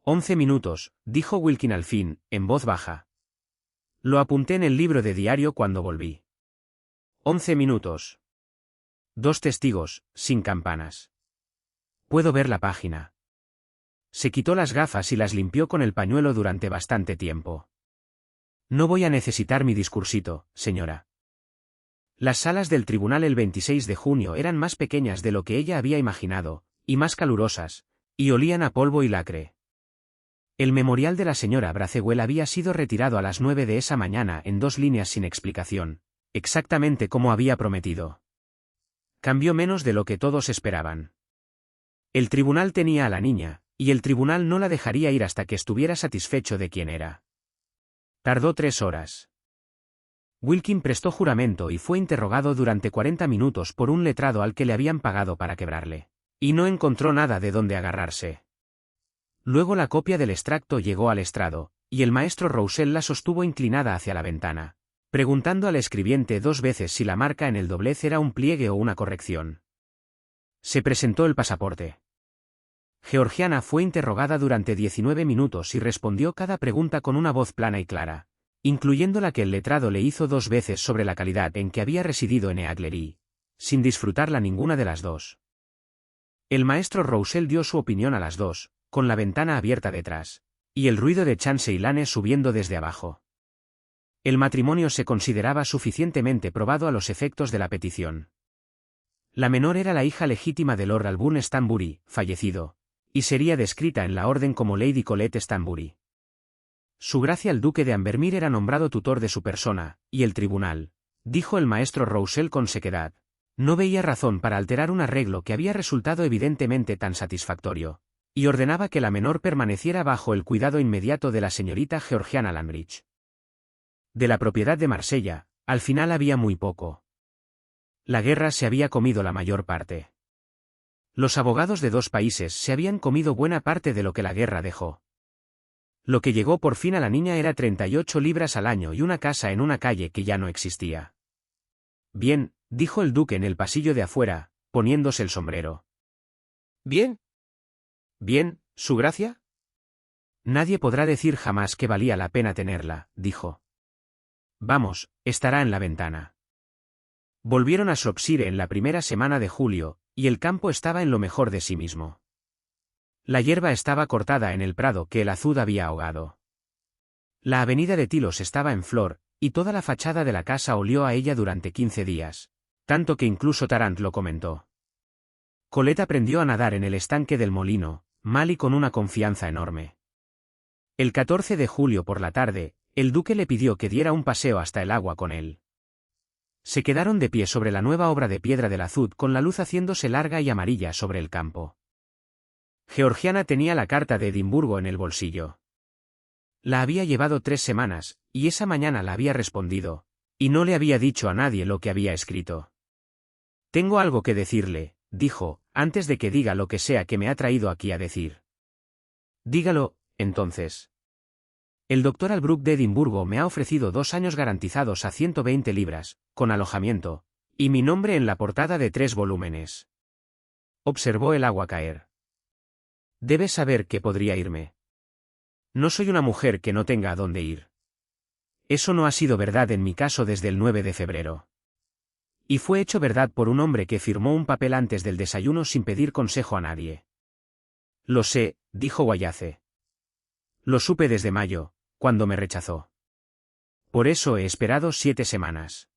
11 minutos, dijo Wilkin al fin, en voz baja. Lo apunté en el libro de diario cuando volví. 11 minutos. 2 testigos, sin campanas. Puedo ver la página. Se quitó las gafas y las limpió con el pañuelo durante bastante tiempo. No voy a necesitar mi discursito, señora. Las salas del tribunal el 26 de junio eran más pequeñas de lo que ella había imaginado, y más calurosas, y olían a polvo y lacre. El memorial de la señora Bracewell había sido retirado a las 9 de esa mañana en 2 líneas sin explicación, exactamente como había prometido. Cambió menos de lo que todos esperaban. El tribunal tenía a la niña, y el tribunal no la dejaría ir hasta que estuviera satisfecho de quién era. Tardó 3 horas. Wilkin prestó juramento y fue interrogado durante 40 minutos por un letrado al que le habían pagado para quebrarle. Y no encontró nada de dónde agarrarse. Luego la copia del extracto llegó al estrado, y el maestro Roussel la sostuvo inclinada hacia la ventana, preguntando al escribiente 2 veces si la marca en el doblez era un pliegue o una corrección. Se presentó el pasaporte. Georgiana fue interrogada durante 19 minutos y respondió cada pregunta con una voz plana y clara, incluyendo la que el letrado le hizo 2 veces sobre la calidad en que había residido en Eaglery, sin disfrutarla ninguna de las 2. El maestro Roussel dio su opinión a las 2, con la ventana abierta detrás, y el ruido de Chancey Lane subiendo desde abajo. El matrimonio se consideraba suficientemente probado a los efectos de la petición. La menor era la hija legítima de Lord Albourne Stanbury, fallecido, y sería descrita en la orden como Lady Colette Stanbury. Su gracia el duque de Ambermere era nombrado tutor de su persona, y el tribunal, dijo el maestro Roussel con sequedad, no veía razón para alterar un arreglo que había resultado evidentemente tan satisfactorio, y ordenaba que la menor permaneciera bajo el cuidado inmediato de la señorita Georgiana Lambridge. De la propiedad de Marsella, al final había muy poco. La guerra se había comido la mayor parte. Los abogados de 2 países se habían comido buena parte de lo que la guerra dejó. Lo que llegó por fin a la niña era 38 libras al año y una casa en una calle que ya no existía. Bien, dijo el duque en el pasillo de afuera, poniéndose el sombrero. Bien. Bien, ¿su gracia? Nadie podrá decir jamás que valía la pena tenerla, dijo. Vamos, estará en la ventana. Volvieron a Shropshire en la primera semana de julio, y el campo estaba en lo mejor de sí mismo. La hierba estaba cortada en el prado que el azud había ahogado. La avenida de Tilos estaba en flor, y toda la fachada de la casa olió a ella durante 15 días, tanto que incluso Tarrant lo comentó. Colette aprendió a nadar en el estanque del molino, mal y con una confianza enorme. El 14 de julio por la tarde, el duque le pidió que diera un paseo hasta el agua con él. Se quedaron de pie sobre la nueva obra de piedra del azud con la luz haciéndose larga y amarilla sobre el campo. Georgiana tenía la carta de Edimburgo en el bolsillo. La había llevado 3 semanas, y esa mañana la había respondido, y no le había dicho a nadie lo que había escrito. Tengo algo que decirle, dijo, antes de que diga lo que sea que me ha traído aquí a decir. Dígalo, entonces. El doctor Albrook de Edimburgo me ha ofrecido 2 años garantizados a 120 libras, con alojamiento, y mi nombre en la portada de 3 volúmenes. Observó el agua caer. Debes saber que podría irme. No soy una mujer que no tenga a dónde ir. Eso no ha sido verdad en mi caso desde el 9 de febrero. Y fue hecho verdad por un hombre que firmó un papel antes del desayuno sin pedir consejo a nadie. Lo sé, dijo Wallace. Lo supe desde mayo, cuando me rechazó. Por eso he esperado 7 semanas.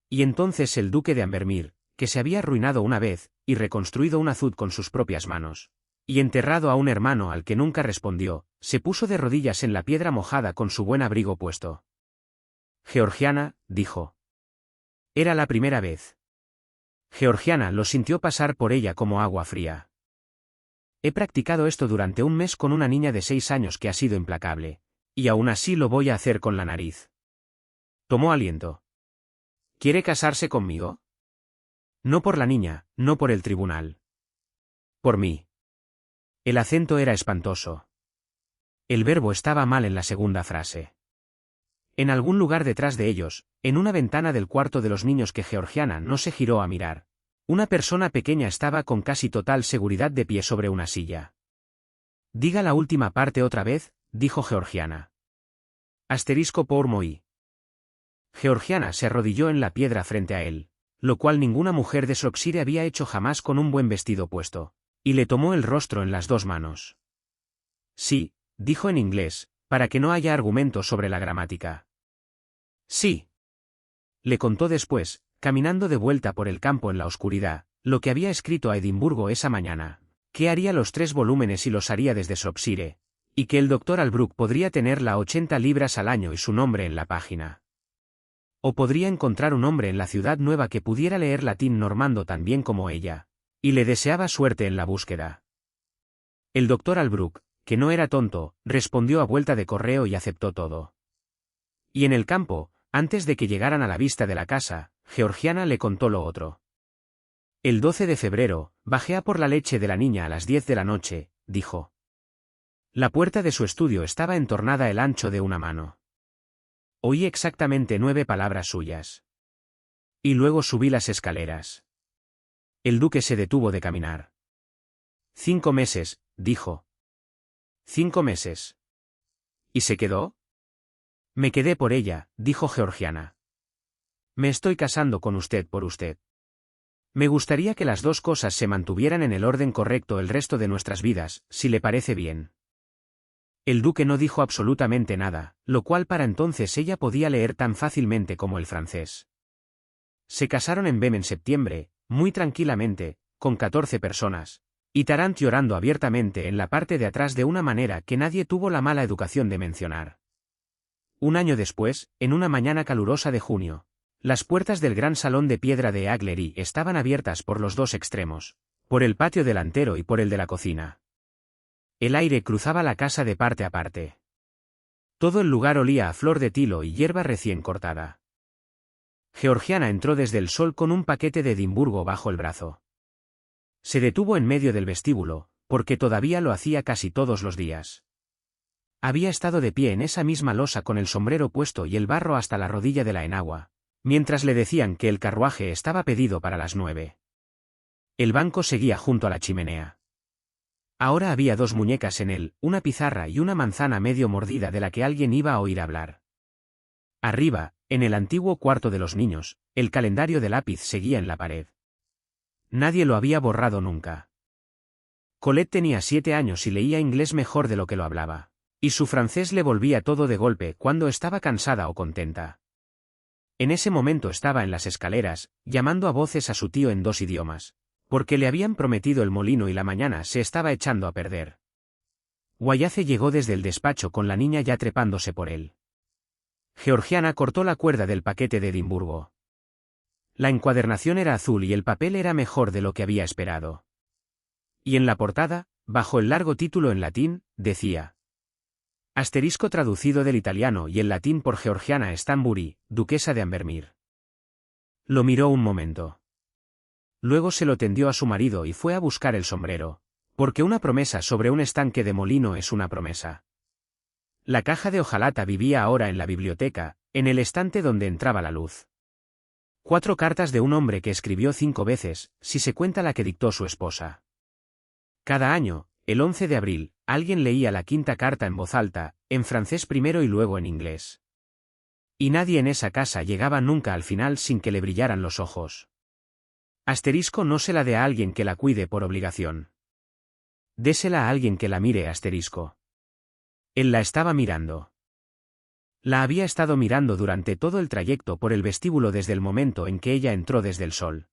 Y entonces el duque de Ambermere, que se había arruinado una vez, y reconstruido un azud con sus propias manos, Y enterrado a un hermano al que nunca respondió, se puso de rodillas en la piedra mojada con su buen abrigo puesto. Georgiana, dijo. Era la primera vez. Georgiana lo sintió pasar por ella como agua fría. He practicado esto durante un mes con una niña de 6 años que ha sido implacable, y aún así lo voy a hacer con la nariz. Tomó aliento. ¿Quiere casarse conmigo? No por la niña, no por el tribunal. Por mí. El acento era espantoso. El verbo estaba mal en la segunda frase. En algún lugar detrás de ellos, en una ventana del cuarto de los niños que Georgiana no se giró a mirar, una persona pequeña estaba con casi total seguridad de pie sobre una silla. Diga la última parte otra vez, dijo Georgiana. Asterisco por moi. Georgiana se arrodilló en la piedra frente a él, lo cual ninguna mujer de Shropshire había hecho jamás con un buen vestido puesto, y le tomó el rostro en las dos manos. Sí, dijo en inglés, para que no haya argumentos sobre la gramática. Sí. Le contó después, caminando de vuelta por el campo en la oscuridad, lo que había escrito a Edimburgo esa mañana, que haría los 3 volúmenes y los haría desde Shropshire, y que el Dr. Albrook podría tenerla 80 libras al año y su nombre en la página. O podría encontrar un hombre en la ciudad nueva que pudiera leer latín normando tan bien como ella, y le deseaba suerte en la búsqueda. El Dr. Albrook, que no era tonto, respondió a vuelta de correo y aceptó todo. Y en el campo, antes de que llegaran a la vista de la casa, Georgiana le contó lo otro. El 12 de febrero, bajé a por la leche de la niña a las 10 de la noche, dijo. La puerta de su estudio estaba entornada el ancho de una mano. Oí exactamente 9 palabras suyas. Y luego subí las escaleras. El duque se detuvo de caminar. 5 meses, dijo. 5 meses. ¿Y se quedó? Me quedé por ella, dijo Georgiana. Me estoy casando con usted por usted. Me gustaría que las dos cosas se mantuvieran en el orden correcto el resto de nuestras vidas, si le parece bien. El duque no dijo absolutamente nada, lo cual para entonces ella podía leer tan fácilmente como el francés. Se casaron en Bem en septiembre, muy tranquilamente, con 14 personas, y Tarrant llorando abiertamente en la parte de atrás de una manera que nadie tuvo la mala educación de mencionar. Un año después, en una mañana calurosa de junio, las puertas del gran salón de piedra de Aglery estaban abiertas por los dos extremos, por el patio delantero y por el de la cocina. El aire cruzaba la casa de parte a parte. Todo el lugar olía a flor de tilo y hierba recién cortada. Georgiana entró desde el sol con un paquete de Edimburgo bajo el brazo. Se detuvo en medio del vestíbulo, porque todavía lo hacía casi todos los días. Había estado de pie en esa misma losa con el sombrero puesto y el barro hasta la rodilla de la enagua, mientras le decían que el carruaje estaba pedido para las 9. El banco seguía junto a la chimenea. Ahora había 2 muñecas en él, una pizarra y una manzana medio mordida de la que alguien iba a oír hablar. Arriba, en el antiguo cuarto de los niños, el calendario de lápiz seguía en la pared. Nadie lo había borrado nunca. Colette tenía 7 años y leía inglés mejor de lo que lo hablaba, y su francés le volvía todo de golpe cuando estaba cansada o contenta. En ese momento estaba en las escaleras, llamando a voces a su tío en 2 idiomas. Porque le habían prometido el molino y la mañana se estaba echando a perder. Wayace llegó desde el despacho con la niña ya trepándose por él. Georgiana cortó la cuerda del paquete de Edimburgo. La encuadernación era azul y el papel era mejor de lo que había esperado. Y en la portada, bajo el largo título en latín, decía: asterisco traducido del italiano y el latín por Georgiana Stanbury, duquesa de Ambermere. Lo miró un momento. Luego se lo tendió a su marido y fue a buscar el sombrero, porque una promesa sobre un estanque de molino es una promesa. La caja de hojalata vivía ahora en la biblioteca, en el estante donde entraba la luz. 4 cartas de un hombre que escribió 5 veces, si se cuenta la que dictó su esposa. Cada año, el 11 de abril, alguien leía la 5ª carta en voz alta, en francés primero y luego en inglés. Y nadie en esa casa llegaba nunca al final sin que le brillaran los ojos. Asterisco no se la dé a alguien que la cuide por obligación. Désela a alguien que la mire, asterisco. Él la estaba mirando. La había estado mirando durante todo el trayecto por el vestíbulo desde el momento en que ella entró desde el sol.